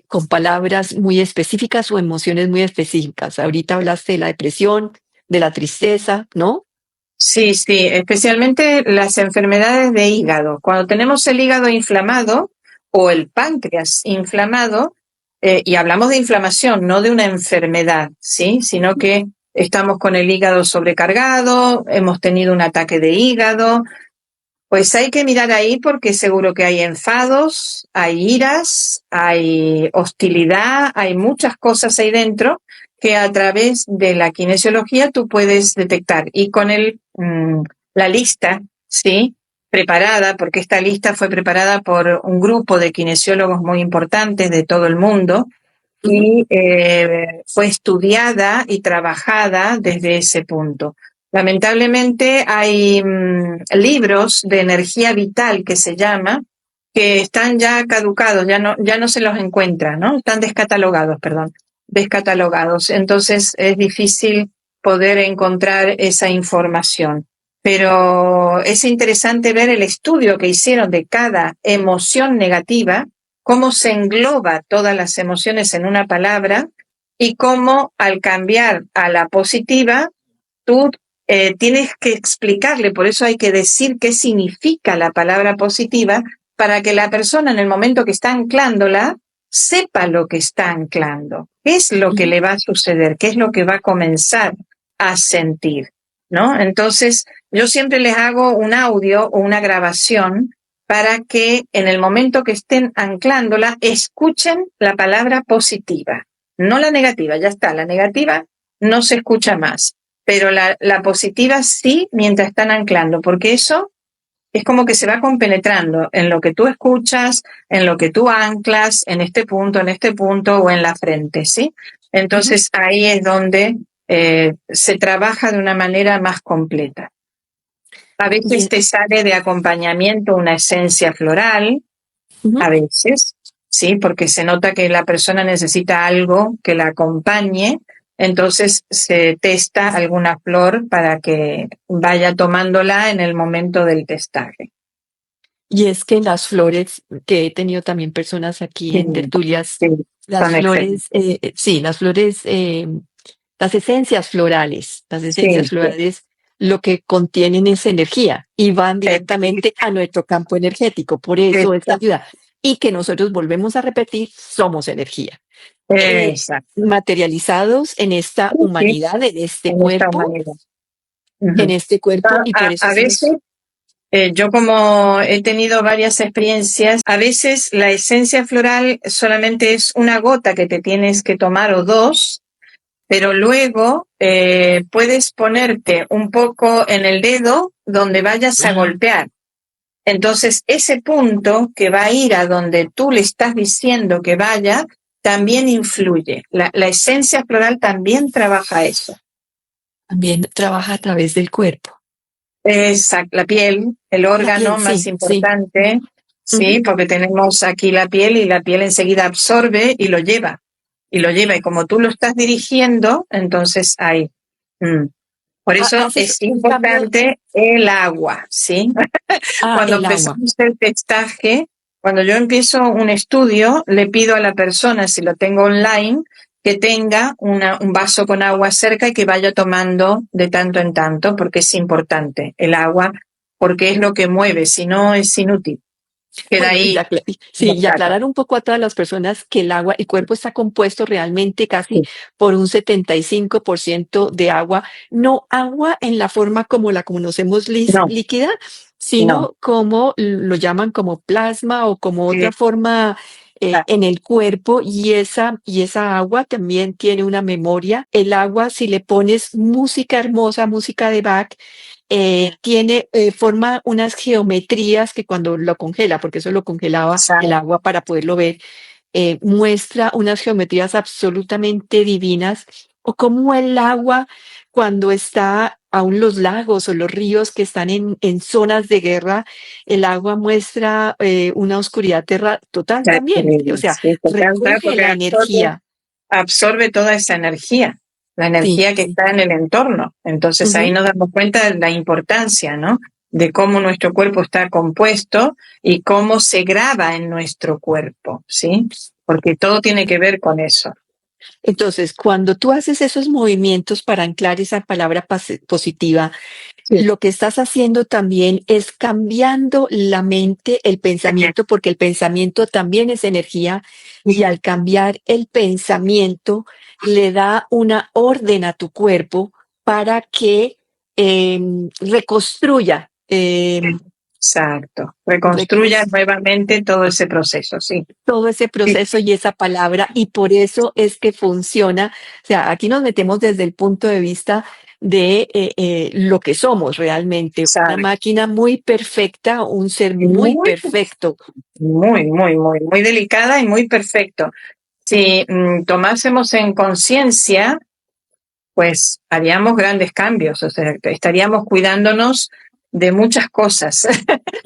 con palabras muy específicas o emociones muy específicas? Ahorita hablaste de la depresión, de la tristeza, ¿no? Sí, sí, especialmente las enfermedades de hígado. Cuando tenemos el hígado inflamado o el páncreas inflamado, y hablamos de inflamación, no de una enfermedad, ¿sí? Sino que estamos con el hígado sobrecargado, hemos tenido un ataque de hígado, pues hay que mirar ahí porque seguro que hay enfados, hay iras, hay hostilidad, hay muchas cosas ahí dentro que a través de la kinesiología tú puedes detectar. Y con la lista, ¿sí? Preparada, porque esta lista fue preparada por un grupo de kinesiólogos muy importantes de todo el mundo Ujú. y fue estudiada y trabajada desde ese punto. Lamentablemente hay libros de energía vital que se llama, que están ya caducados, ya no se los encuentra, ¿no? Están descatalogados, perdón, descatalogados. Entonces es difícil poder encontrar esa información. Pero es interesante ver el estudio que hicieron de cada emoción negativa, cómo se engloba todas las emociones en una palabra y cómo al cambiar a la positiva, tú tienes que explicarle, por eso hay que decir qué significa la palabra positiva para que la persona en el momento que está anclándola sepa lo que está anclando, qué es lo que Ujú. le va a suceder, qué es lo que va a comenzar a sentir, ¿no? Entonces, yo siempre les hago un audio o una grabación para que en el momento que estén anclándola escuchen la palabra positiva, no la negativa, ya está, la negativa no se escucha más, pero la positiva sí mientras están anclando, porque eso es como que se va compenetrando en lo que tú escuchas, en lo que tú anclas, en este punto o en la frente, ¿sí? Entonces ahí es donde se trabaja de una manera más completa. A veces te sale de acompañamiento una esencia floral, a veces, ¿sí? Porque se nota que la persona necesita algo que la acompañe, entonces se testa alguna flor para que vaya tomándola en el momento del testaje. Y es que las flores, que he tenido también personas aquí en tertulias, Sí, las son excelentes. flores, sí, las flores, las esencias Sí, lo que contienen es energía y van directamente a nuestro campo energético. Por eso esta ayuda. Y que nosotros volvemos a repetir, somos energía. Exacto. Materializados en esta Sí, humanidad, en este en esta cuerpo, manera. Uh-huh. y por eso A veces, yo como he tenido varias experiencias, a veces la esencia floral solamente es una gota que te tienes que tomar o dos, pero luego puedes ponerte un poco en el dedo donde vayas a golpear. Entonces, ese punto que va a ir a donde tú le estás diciendo que vaya, también influye. La esencia floral también trabaja eso. también trabaja a través del cuerpo. Exacto, la piel, el órgano más importante, sí, porque tenemos aquí la piel y la piel enseguida absorbe y lo lleva. Y como tú lo estás dirigiendo, entonces ahí. Por eso es importante el agua, ¿sí? Cuando El agua. empezamos el testaje, cuando yo empiezo un estudio, le pido a la persona, si lo tengo online, que tenga un vaso con agua cerca y que vaya tomando de tanto en tanto, porque es importante el agua, porque es lo que mueve, si no es inútil. Queda Bueno, ahí. y aclarar un poco a todas las personas que el cuerpo está compuesto realmente casi por un 75% de agua, no agua en la forma como la conocemos No, líquida, no. sino como lo llaman como plasma o como otra forma en el cuerpo y esa agua también tiene una memoria. El agua, si le pones música hermosa, música de Bach, forma unas geometrías que cuando lo congela, porque eso lo congelaba el agua para poderlo ver, muestra unas geometrías absolutamente divinas, o como el agua cuando está aún los lagos o los ríos que están en zonas de guerra, el agua muestra una oscuridad total también, o sea, Sí, recoge porque la energía. absorbe toda esa energía, la Sí, energía que sí. está en el entorno. Entonces ahí nos damos cuenta de la importancia, ¿no? De cómo nuestro cuerpo está compuesto y cómo se graba en nuestro cuerpo, ¿sí? Porque todo tiene que ver con eso. Entonces, cuando tú haces esos movimientos para anclar esa palabra positiva, Sí. lo que estás haciendo también es cambiando la mente, el pensamiento, porque el pensamiento también es energía, y al cambiar el pensamiento le da una orden a tu cuerpo para que reconstruya. Exacto. Reconstruya nuevamente todo ese proceso, sí. Todo ese proceso y esa palabra, y por eso es que funciona. O sea, aquí nos metemos desde el punto de vista de lo que somos realmente, una máquina muy perfecta, un ser muy Muy, perfecto. muy delicada y muy perfecto. Si tomásemos en conciencia, pues haríamos grandes cambios, o sea, estaríamos cuidándonos de muchas cosas,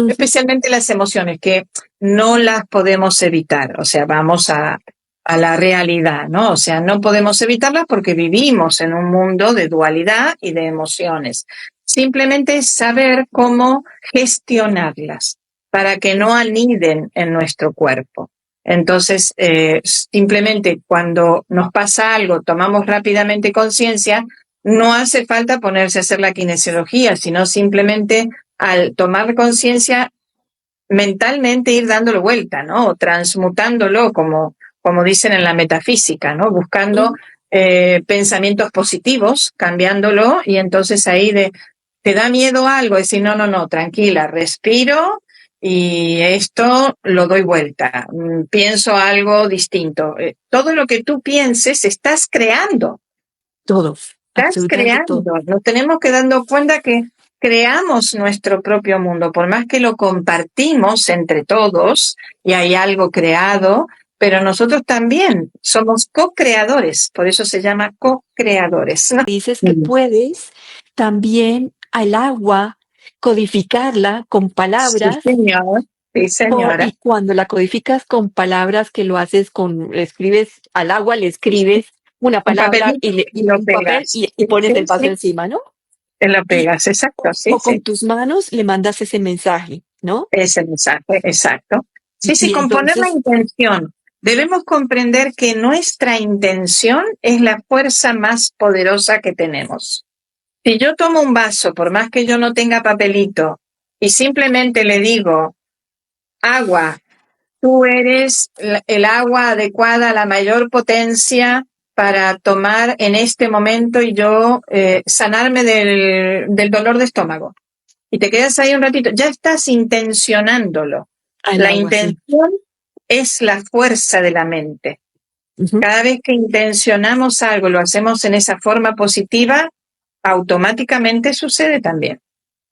especialmente las emociones, que no las podemos evitar, o sea, vamos a la realidad, ¿no? O sea, no podemos evitarlas porque vivimos en un mundo de dualidad y de emociones. Simplemente saber cómo gestionarlas para que no aniden en nuestro cuerpo. Entonces, simplemente cuando nos pasa algo, tomamos rápidamente conciencia, no hace falta ponerse a hacer la kinesiología, sino simplemente al tomar conciencia, mentalmente ir dándole vuelta, ¿no? O transmutándolo, como dicen en la metafísica, ¿no? Buscando pensamientos positivos, cambiándolo, y entonces ahí te da miedo algo, decir, no, tranquila, respiro y esto lo doy vuelta, pienso algo distinto. Todo lo que tú pienses estás creando. Todo, Estás absolutamente todo. creando. Nos tenemos que dando cuenta que creamos nuestro propio mundo, por más que lo compartimos entre todos y hay algo creado, pero nosotros también somos co-creadores, por eso se llama co-creadores, ¿no? Dices que puedes también al agua codificarla con Sí, palabras. señor. Sí, señora. Y cuando la codificas con palabras que lo haces le escribes al agua, le escribes una Un palabra papelito y y lo un papel pegas. y Sí, pones sí, el vaso sí. encima, ¿no? Te lo Y, pegas, exacto, sí, o con sí. tus manos le mandas ese mensaje, ¿no? Ese mensaje, exacto. Sí, sí, Y con poner la entonces, intención. Debemos comprender que nuestra intención es la fuerza más poderosa que tenemos. Si yo tomo un vaso, por más que yo no tenga papelito, y simplemente le digo, agua, tú eres el agua adecuada, la mayor potencia para tomar en este momento y yo sanarme del dolor de estómago. Y te quedas ahí un ratito, ya estás intencionándolo. al La agua, sí. intención es la fuerza de la mente. Ujú. Cada vez que intencionamos algo, lo hacemos en esa forma positiva, automáticamente sucede también.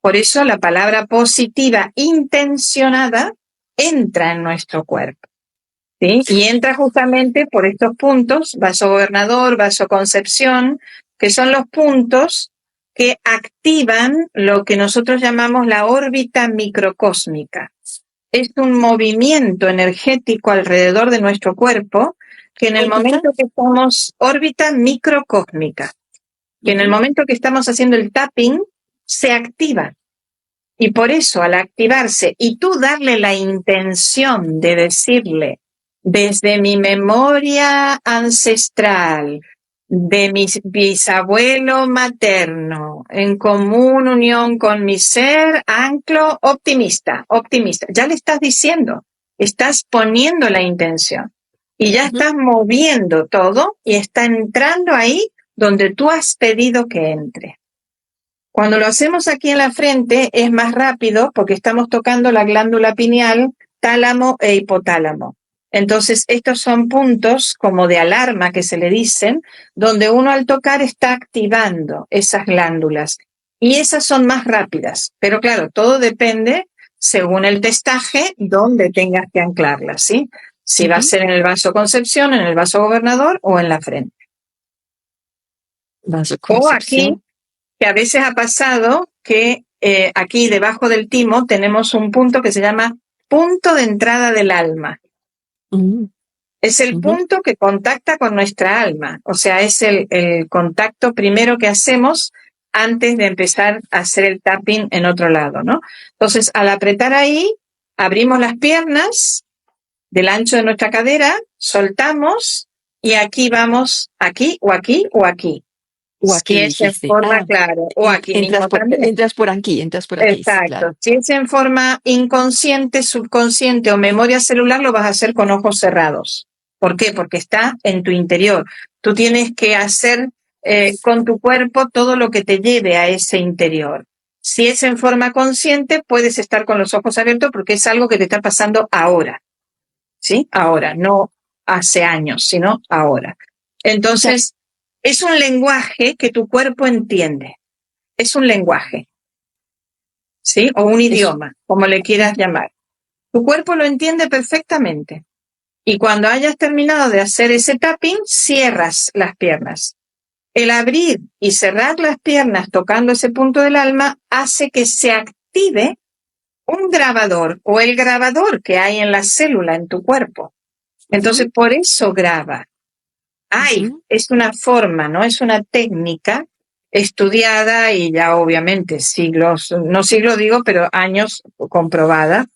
Por eso la palabra positiva intencionada entra en nuestro cuerpo, ¿sí? Y entra justamente por estos puntos, vaso gobernador, vaso concepción, que son los puntos que activan lo que nosotros llamamos la órbita microcósmica. Es un movimiento energético alrededor de nuestro cuerpo que en el ¿Órbita? momento que estamos, órbita microcósmica, que en el momento que estamos haciendo el tapping, se activa. Y por eso, al activarse y tú darle la intención de decirle, desde mi memoria ancestral, de mi bisabuelo materno, en común unión con mi ser, anclo optimista, optimista. Ya le estás diciendo, estás poniendo la intención y ya Ujú. estás moviendo todo y está entrando ahí donde tú has pedido que entre. Cuando lo hacemos aquí en la frente es más rápido porque estamos tocando la glándula pineal, tálamo e hipotálamo. Entonces, estos son puntos como de alarma que se le dicen, donde uno al tocar está activando esas glándulas. Y esas son más rápidas. Pero claro, todo depende, según el testaje, dónde tengas que anclarlas, ¿sí? Si va a ser en el vaso concepción, en el vaso gobernador o en la frente. O aquí, Vasoconcepción. que a veces ha pasado que aquí debajo del timo tenemos un punto que se llama punto de entrada del alma. Mm, Es el ujú. punto que contacta con nuestra alma, o sea, es el contacto primero que hacemos antes de empezar a hacer el tapping en otro lado, ¿no? Entonces, al apretar ahí, abrimos las piernas del ancho de nuestra cadera, soltamos y aquí vamos, aquí o aquí o aquí. O Si aquí es en dijiste. forma, claro, o aquí mismo también. Entras por aquí, sí, Exacto. claro. Si es en forma inconsciente, subconsciente o memoria celular, lo vas a hacer con ojos cerrados. ¿Por qué? Porque está en tu interior. Tú tienes que hacer con tu cuerpo todo lo que te lleve a ese interior. Si es en forma consciente, puedes estar con los ojos abiertos porque es algo que te está pasando ahora. ¿Sí? Ahora, no hace años, sino ahora. O sea, Entonces, es un lenguaje que tu cuerpo entiende. Es un lenguaje. ¿Sí? O un es, idioma, como le quieras llamar. Tu cuerpo lo entiende perfectamente. Y cuando hayas terminado de hacer ese tapping, cierras las piernas. El abrir y cerrar las piernas tocando ese punto del alma hace que se active un grabador o el grabador que hay en la célula en tu cuerpo. Entonces, por eso graba. Es una forma, ¿no? Es una técnica estudiada y ya obviamente siglos, no siglos digo, pero años comprobada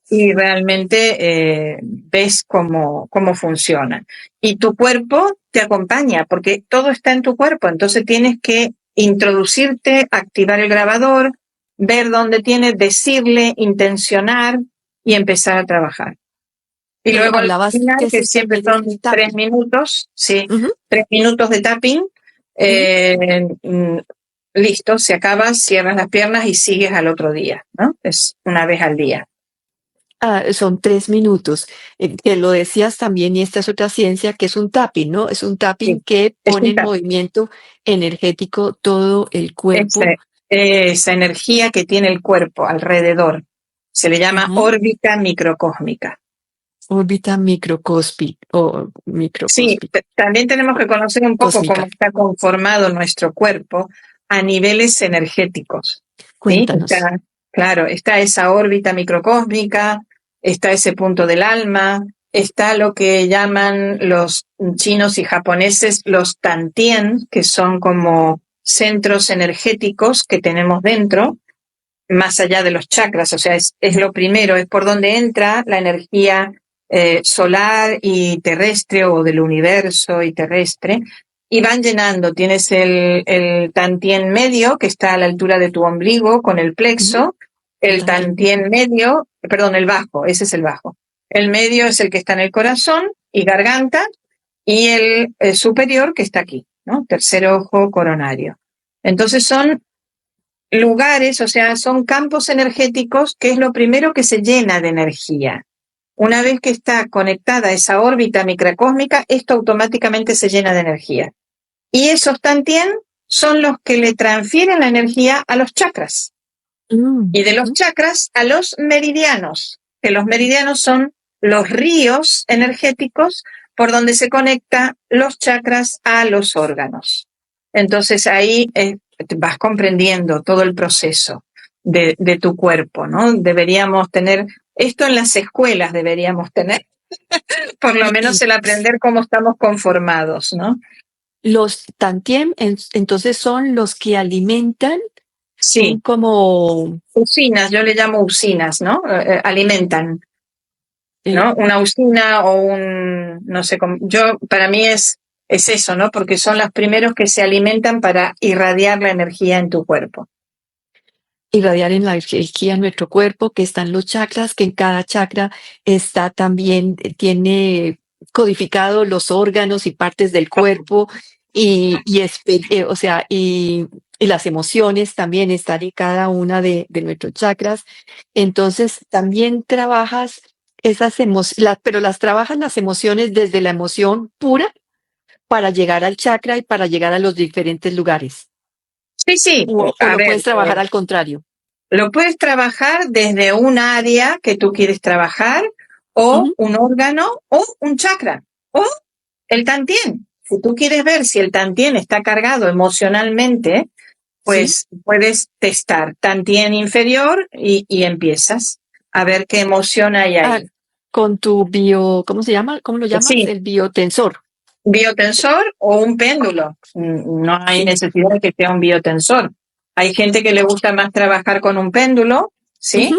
y realmente ves cómo funciona. Y tu cuerpo te acompaña porque todo está en tu cuerpo, entonces tienes que introducirte, activar el grabador, ver dónde tienes, decirle, intencionar y empezar a trabajar. Y luego al hablabas final, que que ese es siempre el son 3 tapping. minutos, sí, Ujú, 3 minutos de tapping, ujú. listo, se acaba, cierras las piernas y sigues al otro día, ¿no? Es una vez al día. Son 3 minutos. Que lo decías también, y esta es otra ciencia, que es un tapping, ¿no? Es un tapping Sí, que es pone un en tapping. movimiento energético todo el cuerpo. esa energía que tiene el cuerpo alrededor. Se le llama órbita microcósmica. Órbita Sí, microcósmica. también tenemos que conocer un poco cómo está conformado nuestro cuerpo a niveles energéticos. ¿Sí? Cuéntanos. Claro, está esa órbita microcósmica, está ese punto del alma, está lo que llaman los chinos y japoneses los tantien, que son como centros energéticos que tenemos dentro, más allá de los chakras, o sea, es lo primero, es por donde entra la energía solar y terrestre, o del universo y terrestre, y van llenando. Tienes el tantien medio, que está a la altura de tu ombligo con el plexo, el tantien medio, perdón, el bajo, ese es el bajo. El medio es el que está en el corazón y garganta, y el superior que está aquí, ¿no? Tercer ojo coronario. Entonces son lugares, o sea, son campos energéticos, que es lo primero que se llena de energía. Una vez que está conectada esa órbita microcósmica, esto automáticamente se llena de energía. Y esos tantien son los que le transfieren la energía a los chakras. Y de los chakras a los meridianos, que los meridianos son los ríos energéticos por donde se conectan los chakras a los órganos. Entonces ahí vas comprendiendo todo el proceso de tu cuerpo, ¿no? Deberíamos tener, esto en las escuelas deberíamos tener, por lo menos el aprender cómo estamos conformados, ¿no? Los tantiem, entonces, son los que alimentan, Sí, son como usinas, yo le llamo usinas, ¿no? Alimentan, ¿no? Una usina o un, no sé cómo, para mí es eso, ¿no? Porque son los primeros que se alimentan para irradiar la energía en tu cuerpo. irradiar en la energía en nuestro cuerpo, que están los chakras, que en cada chakra está también, tiene codificado los órganos y partes del cuerpo, o sea, y las emociones también están en cada una de nuestros chakras. Entonces, también trabajas esas emociones, pero las trabajas las emociones desde la emoción pura para llegar al chakra y para llegar a los diferentes lugares. Sí, sí, O a lo ver, puedes trabajar al contrario. lo puedes trabajar desde un área que tú quieres trabajar, o un órgano, o un chakra, o el tantien. Si tú quieres ver si el tantien está cargado emocionalmente, pues puedes testar tantien inferior y empiezas a ver qué emoción hay ahí. Con tu ¿cómo se llama? ¿Cómo lo llamas? Sí, El biotensor. biotensor o un péndulo. No hay necesidad de que sea un biotensor. Hay gente que le gusta más trabajar con un péndulo, ¿sí?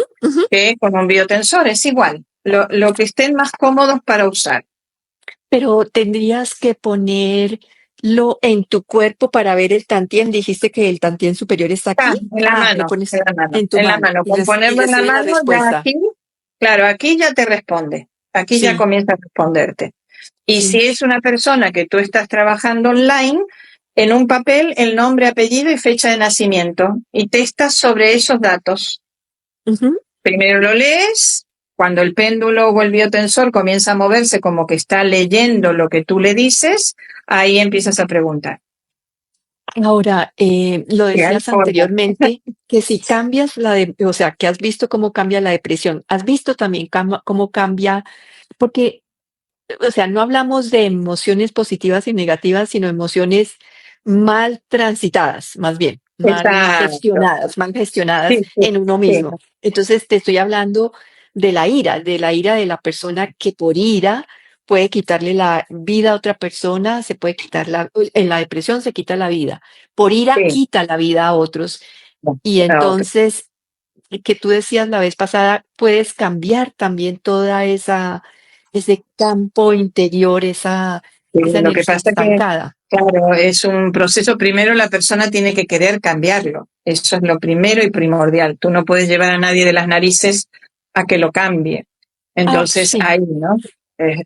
Que con un biotensor. Es igual. Lo que estén más cómodos para usar. Pero tendrías que ponerlo en tu cuerpo para ver el tantien. Dijiste que el tantien superior está aquí. En la mano, Lo pones en la mano, en tu en la mano mano. y, Con y ponerlo en la recibes la mano, ya respuesta. aquí, claro, aquí ya te responde. Aquí ya Sí, comienza a responderte. Y si sí. es una persona que tú estás trabajando online, en un papel el nombre, apellido y fecha de nacimiento, y testas sobre esos datos. Ujú. Primero lo lees, cuando el péndulo o el biotensor comienza a moverse como que está leyendo lo que tú le dices, ahí empiezas a preguntar. Ahora, lo Y hay decías formas. anteriormente, que si cambias o sea, que has visto cómo cambia la depresión, has visto también cómo cambia, porque, o sea, no hablamos de emociones positivas y negativas, sino emociones mal transitadas, más bien, Exacto. mal gestionadas Sí, sí, en uno sí, mismo. Entonces, te estoy hablando de la ira de la persona que por ira puede quitarle la vida a otra persona, se puede quitar en la depresión se quita la vida, por ira sí. quita la vida a otros. No, Y ok. entonces, que tú decías la vez pasada, puedes cambiar también ese campo interior, esa Lo que energía pasa que, estancada. claro, es un proceso. Primero la persona tiene que querer cambiarlo. Eso es lo primero y primordial. Tú no puedes llevar a nadie de las narices a que lo cambie. Entonces Sí. ahí, ¿no?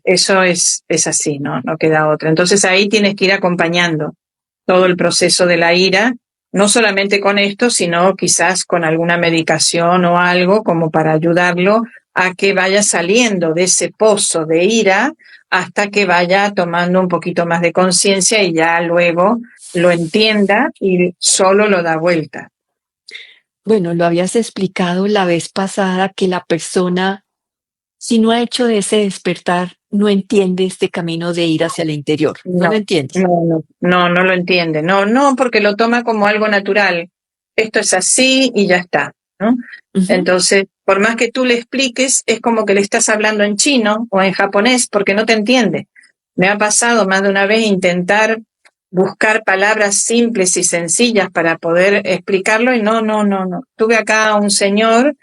Eso es así, ¿no? No queda otra. Entonces ahí tienes que ir acompañando todo el proceso de la ira, no solamente con esto, sino quizás con alguna medicación o algo como para ayudarlo a que vaya saliendo de ese pozo de ira, hasta que vaya tomando un poquito más de conciencia y ya luego lo entienda y solo lo da vuelta. Bueno, lo habías explicado la vez pasada que la persona, si no ha hecho de ese despertar, no entiende este camino de ir hacia el interior. No lo No, entiende. no lo entiende. No, no, porque lo toma como algo natural. Esto es así y ya está, ¿no? Ujú. Entonces, por más que tú le expliques, es como que le estás hablando en chino o en japonés porque no te entiende. Me ha pasado más de una vez intentar buscar palabras simples y sencillas para poder explicarlo y no. Tuve acá un señor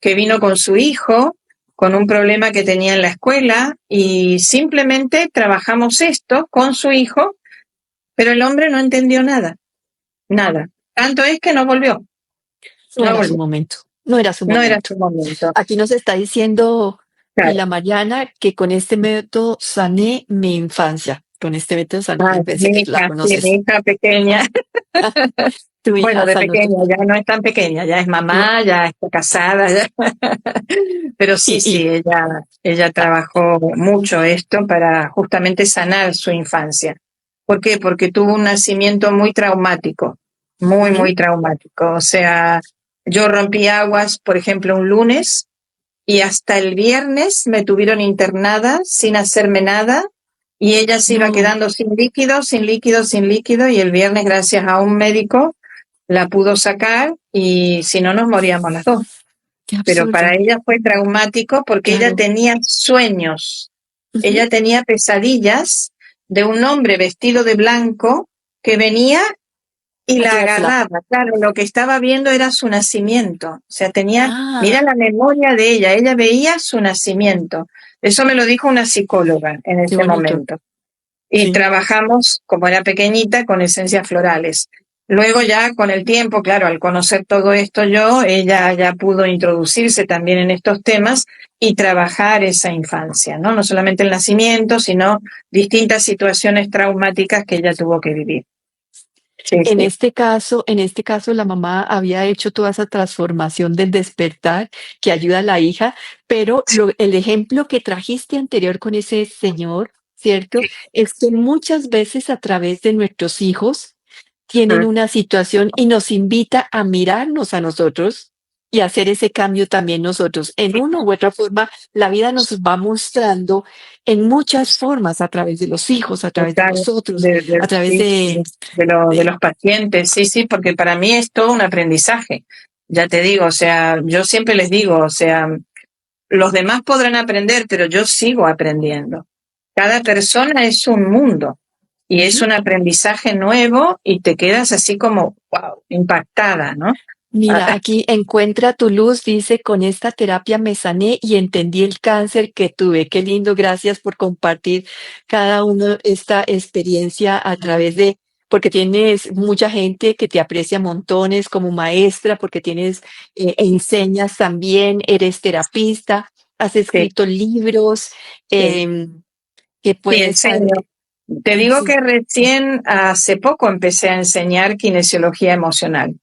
que vino con su hijo con un problema que tenía en la escuela y simplemente trabajamos esto con su hijo, pero el hombre no entendió nada, nada. Tanto es que no volvió, No no era su volvió, momento. No era su no era momento. su momento. Aquí nos está diciendo Claro. Pila Mariana que con este método sané mi infancia. Con este método sané mi Ah, infancia, mi que tú la hija, sí, mi conoces. hija pequeña. Tu Bueno, hija de sanó tu. pequeña, ya no es tan pequeña, ya es No, mamá, ya está casada, ya. Pero sí, y, sí, ella ah, trabajó mucho esto para justamente sanar su infancia. ¿Por qué? Porque tuvo un nacimiento muy traumático, muy, ujú. muy traumático. O sea, yo rompí aguas, por ejemplo, un lunes y hasta el viernes me tuvieron internada sin hacerme nada y ella se iba No, quedando sin líquido, sin líquido, sin líquido y el viernes, gracias a un médico, la pudo sacar y si no nos moríamos las dos. qué Pero para absurdo. ella fue traumático porque ella Claro. tenía sueños, Ujú. ella tenía pesadillas de un hombre vestido de blanco que venía y A la llevársela. agarraba. Claro, lo que estaba viendo era su nacimiento. O sea, tenía, mira Ah, la memoria de ella veía su nacimiento. Eso me lo dijo una psicóloga en qué ese bonito. momento y Sí. trabajamos, como era pequeñita, con esencias florales. Luego ya con el tiempo, claro, al conocer todo esto yo, ella ya pudo introducirse también en estos temas y trabajar esa infancia, ¿no? No solamente el nacimiento, sino distintas situaciones traumáticas que ella tuvo que vivir. Sí, sí. En este caso, la mamá había hecho toda esa transformación del despertar que ayuda a la hija, pero el ejemplo que trajiste anterior con ese señor, ¿cierto? Es que muchas veces a través de nuestros hijos tienen Mm, una situación y nos invita a mirarnos a nosotros y hacer ese cambio también nosotros. En una u otra forma, la vida nos va mostrando en muchas formas, a través de los hijos, a través de total, nosotros, a través sí, de de los pacientes, sí, sí, porque para mí es todo un aprendizaje. Ya te digo, o sea, yo siempre les digo, o sea, los demás podrán aprender, pero yo sigo aprendiendo. Cada persona es un mundo y es Ujú. un aprendizaje nuevo y te quedas así como, wow, impactada, ¿no? Ah, Mira, aquí encuentra tu luz, dice, con esta terapia me sané y entendí el cáncer que tuve. Qué lindo, gracias por compartir cada uno esta experiencia a través de, porque tienes mucha gente que te aprecia montones como maestra, porque tienes, enseñas también, eres terapista, has sí, escrito libros, sí, que sí, puedes, enseño. Te digo sí, que recién hace poco empecé a enseñar kinesiología emocional.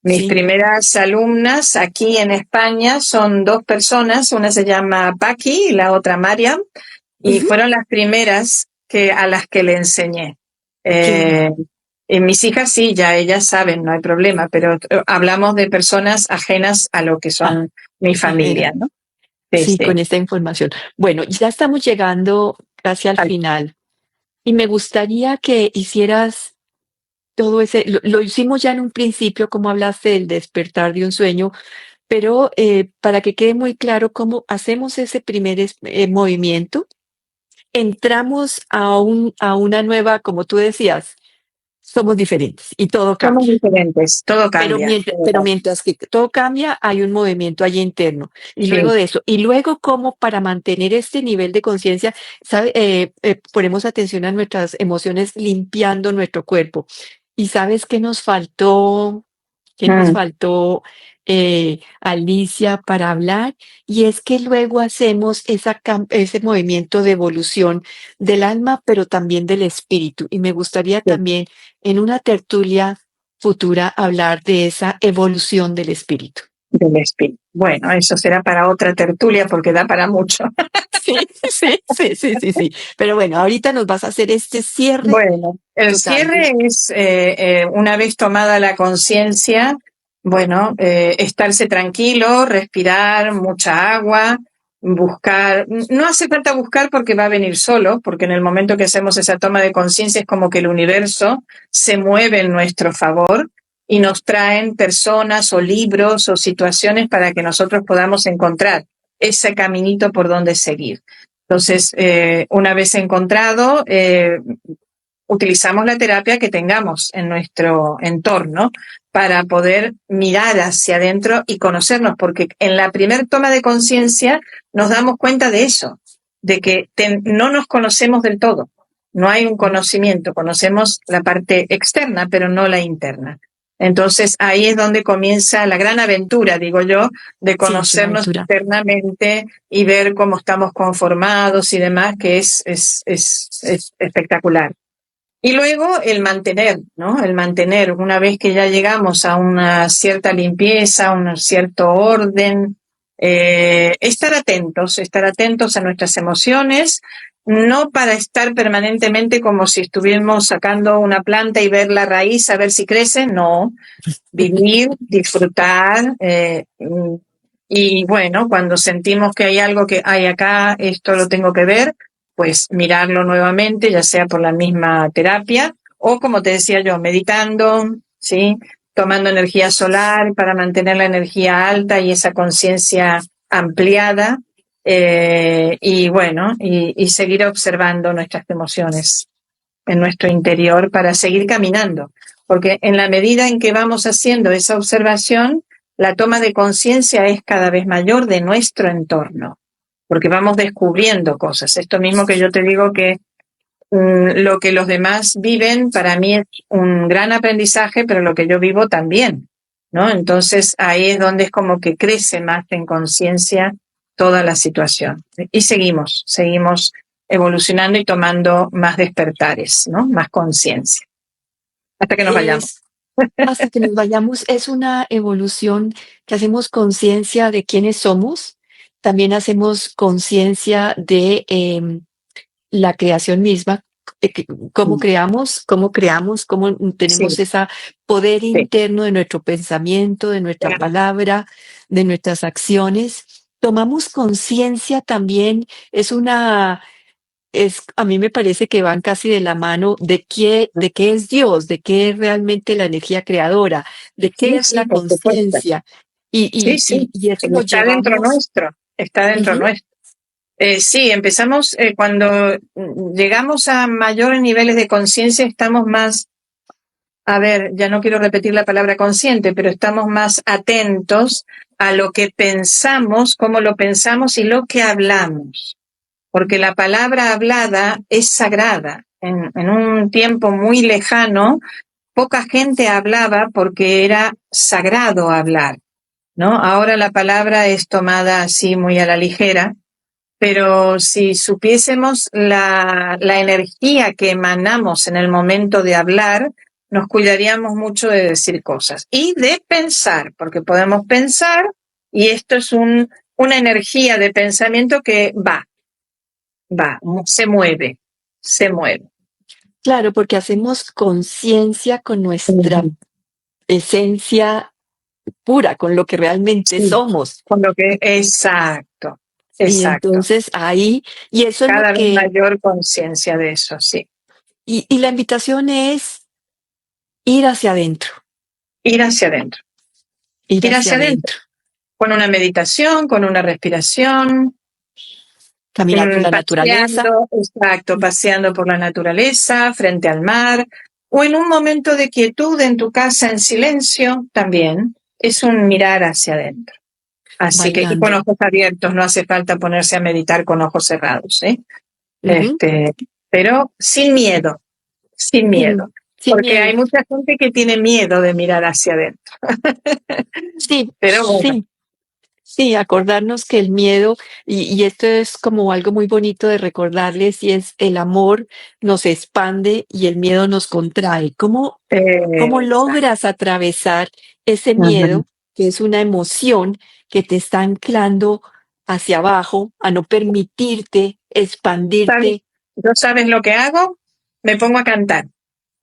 Mis sí, primeras alumnas aquí en España son dos personas, una se llama Paqui y la otra Mariam, y ujú, fueron las primeras a las que le enseñé. que, Eh, y mis hijas sí, ya ellas saben, no hay problema, pero hablamos de personas ajenas a lo que ah, son mi ajena. familia, ¿no? Sí, Sí, sí. con esta información. Bueno, ya estamos llegando casi al final y me gustaría que hicieras todo ese, lo hicimos ya en un principio, como hablaste del despertar de un sueño, pero para que quede muy claro cómo hacemos ese primer movimiento, entramos a una nueva, como tú decías, somos diferentes y todo Somos cambia. diferentes, todo Pero cambia, todo pero cambia. mientras que todo cambia, hay un movimiento ahí interno. Y luego Sí. de eso, y luego como para mantener este nivel de conciencia, ponemos atención a nuestras emociones limpiando nuestro cuerpo. ¿Y sabes qué nos faltó? ¿Qué nos Mm, faltó, Alicia, para hablar? Y es que luego hacemos ese movimiento de evolución del alma, pero también del espíritu. Y me gustaría sí, también en una tertulia futura hablar de esa evolución del espíritu. del espíritu. Bueno, eso será para otra tertulia porque da para mucho. Sí, sí. Pero bueno, ahorita nos vas a hacer este cierre Bueno, el total. cierre es una vez tomada la conciencia Bueno, estarse tranquilo, respirar mucha agua, buscar, no hace falta buscar porque va a venir solo, porque en el momento que hacemos esa toma de conciencia es como que el universo se mueve en nuestro favor y nos traen personas o libros o situaciones para que nosotros podamos encontrar ese caminito por donde seguir. Entonces, una vez encontrado, utilizamos la terapia que tengamos en nuestro entorno para poder mirar hacia adentro y conocernos, porque en la primer toma de conciencia nos damos cuenta de eso, de que no nos conocemos del todo, no hay un conocimiento, conocemos la parte externa, pero no la interna. Entonces ahí es donde comienza la gran aventura, digo yo, de conocernos internamente y ver cómo estamos conformados y demás, que es espectacular. Y luego el mantener, ¿no? El mantener, una vez que ya llegamos a una cierta limpieza, a un cierto orden, estar atentos a nuestras emociones, no para estar permanentemente como si estuviéramos sacando una planta y ver la raíz, a ver si crece, no. Vivir, disfrutar, y bueno, cuando sentimos que hay algo que hay acá, esto lo tengo que ver, pues mirarlo nuevamente, ya sea por la misma terapia o, como te decía yo, meditando, ¿sí? Tomando energía solar para mantener la energía alta y esa conciencia ampliada, y bueno, y seguir observando nuestras emociones en nuestro interior para seguir caminando. Porque en la medida en que vamos haciendo esa observación, la toma de conciencia es cada vez mayor de nuestro entorno, porque vamos descubriendo cosas. Esto mismo que yo te digo que lo que los demás viven para mí es un gran aprendizaje, pero lo que yo vivo también, ¿no? Entonces ahí es donde es como que crece más en conciencia toda la situación. Y seguimos evolucionando y tomando más despertares, ¿no? Más conciencia. Hasta que nos vayamos. Hasta que nos vayamos, es una evolución que hacemos conciencia de quiénes somos, también hacemos conciencia de la creación misma, cómo creamos, cómo tenemos Sí, ese poder sí. interno de nuestro pensamiento, de nuestra palabra, de nuestras acciones. Tomamos conciencia también, a mí me parece que van casi de la mano de qué es Dios, de qué es realmente la energía creadora, de qué Sí, es sí, la por supuesto. conciencia. Sí, sí. Y eso lo Está dentro llevamos. nuestro. Está dentro Ujú. nuestro. Sí, empezamos cuando llegamos a mayores niveles de conciencia, estamos más, a ver, ya no quiero repetir la palabra consciente, pero estamos más atentos a lo que pensamos, cómo lo pensamos y lo que hablamos. Porque la palabra hablada es sagrada. En un tiempo muy lejano, poca gente hablaba porque era sagrado hablar, ¿no? Ahora la palabra es tomada así muy a la ligera, pero si supiésemos la energía que emanamos en el momento de hablar, nos cuidaríamos mucho de decir cosas y de pensar, porque podemos pensar y esto es una energía de pensamiento que va, se mueve, se mueve. Claro, porque hacemos conciencia con nuestra esencia pura, con lo que realmente Sí, somos. con lo que, exacto, Y exacto. entonces ahí, y eso es lo Cada vez que, mayor conciencia de eso, sí. y la invitación es ir hacia adentro, Ir hacia adentro, ir ir hacia hacia adentro, adentro, con una meditación, con una respiración, caminar por la naturaleza. paseando, exacto, paseando por la naturaleza, frente al mar, o en un momento de quietud en tu casa en silencio, también es un mirar hacia adentro. Así que, y con Bailando. ojos abiertos, no hace falta ponerse a meditar con ojos cerrados, ¿eh? Ujú. Pero sin miedo, sin miedo. Sin Porque hay miedo. mucha gente que tiene miedo de mirar hacia adentro. Sí, Pero bueno, sí, sí, acordarnos que el miedo, y esto es como algo muy bonito de recordarles, y es el amor nos expande y el miedo nos contrae. ¿Cómo exacto. logras atravesar ese Ujú. miedo, que es una emoción que te está anclando hacia abajo, a no permitirte ¿Sabes? expandirte? ¿Yo sabes lo que hago? Me pongo a cantar.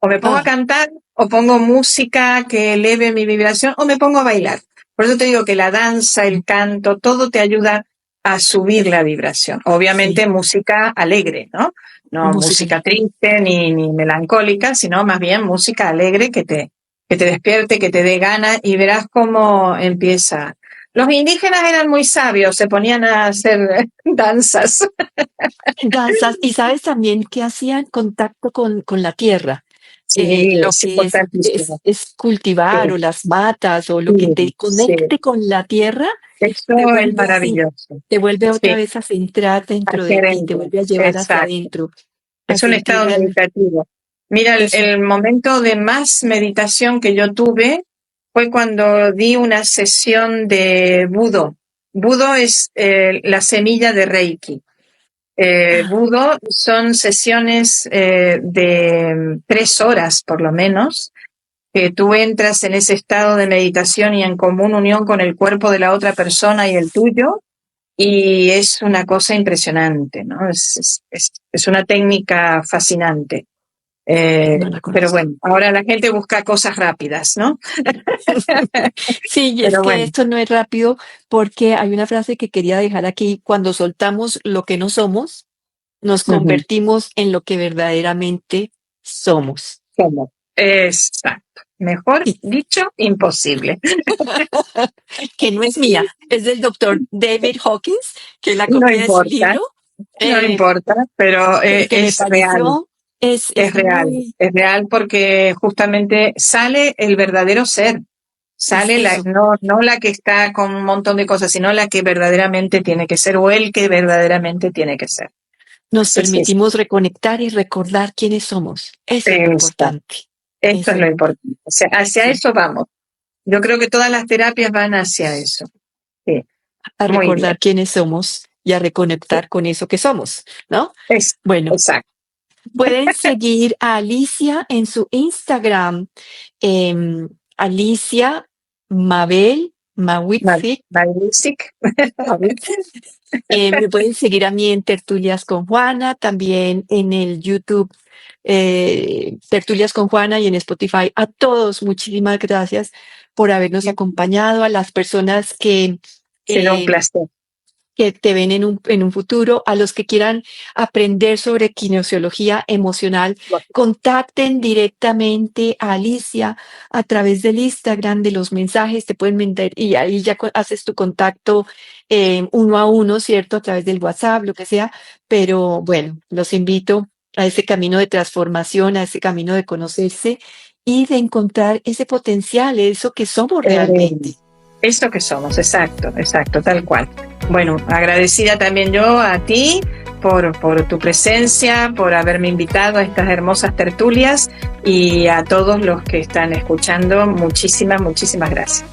O me pongo a Ah, cantar o pongo música que eleve mi vibración, o me pongo a bailar. Por eso te digo que la danza, el canto, todo te ayuda a subir la vibración. Obviamente Sí, música alegre, ¿no? No música. música triste ni melancólica, sino más bien música alegre que te despierte, que te dé ganas, y verás cómo empieza. Los indígenas eran muy sabios, se ponían a hacer danzas. Danzas, y sabes también que hacían contacto con la tierra. Sí, Lo es que importantísimo. es cultivar Sí, o las matas o lo que sí, te sí. conecte con la tierra, te Eso es vuelve así, maravilloso. te vuelve otra Sí, vez a centrar dentro de hacia ti, te adentro. vuelve a llevar hacia Exacto. adentro, a Es un sentir estado realmente meditativo. Mira, eso. el momento de más meditación que yo tuve fue cuando di una sesión de Budo. Budo es la semilla de Reiki. Ah, Budo son sesiones de 3 horas por lo menos, que tú entras en ese estado de meditación y en común unión con el cuerpo de la otra persona y el tuyo, y es una cosa impresionante, ¿no? Es una técnica fascinante. no la Pero conozco. bueno, ahora la gente busca cosas rápidas, ¿no? Sí, y es Pero que bueno. esto no es rápido porque hay una frase que quería dejar aquí: cuando soltamos lo que no somos, nos Ujú. convertimos en lo que verdaderamente somos. ¿Cómo? Exacto. Mejor Y dicho, imposible. que no es mía, es del doctor David Hawkins, que la No copié de su importa, libro, no eh, importa, pero que me es real. pareció, es muy, Es real porque justamente sale el verdadero ser, es sale eso. no la que está con un montón de cosas, sino la que verdaderamente tiene que ser o el que verdaderamente tiene que ser. Nos Así es que permitimos reconectar y recordar quiénes somos. Eso es lo está, importante. esto es Eso, lo importante. O sea, hacia sí, eso vamos. Yo creo que todas las terapias van hacia eso. Sí, a muy bien. recordar quiénes somos y a reconectar con eso que somos, ¿no? Es, Bueno, exacto. pueden seguir a Alicia en su Instagram, Alicia Mabel Mawitzik. Magnífico. Me pueden seguir a mí en Tertulias con Juana, también en el YouTube, Tertulias con Juana, y en Spotify. A todos, muchísimas gracias por habernos acompañado, a las personas Ha sido un eh, placer. que te ven en un futuro, a los que quieran aprender sobre kinesiología emocional, contacten directamente a Alicia a través del Instagram, de los mensajes, te pueden mandar y ahí ya haces tu contacto uno a uno, ¿cierto? A través del WhatsApp, lo que sea. Pero bueno, los invito a ese camino de transformación, a ese camino de conocerse y de encontrar ese potencial, eso que somos Eh, realmente. Eso que somos, exacto, exacto, tal cual. Bueno, agradecida también yo a ti por tu presencia, por haberme invitado a estas hermosas tertulias, y a todos los que están escuchando, muchísimas, muchísimas gracias.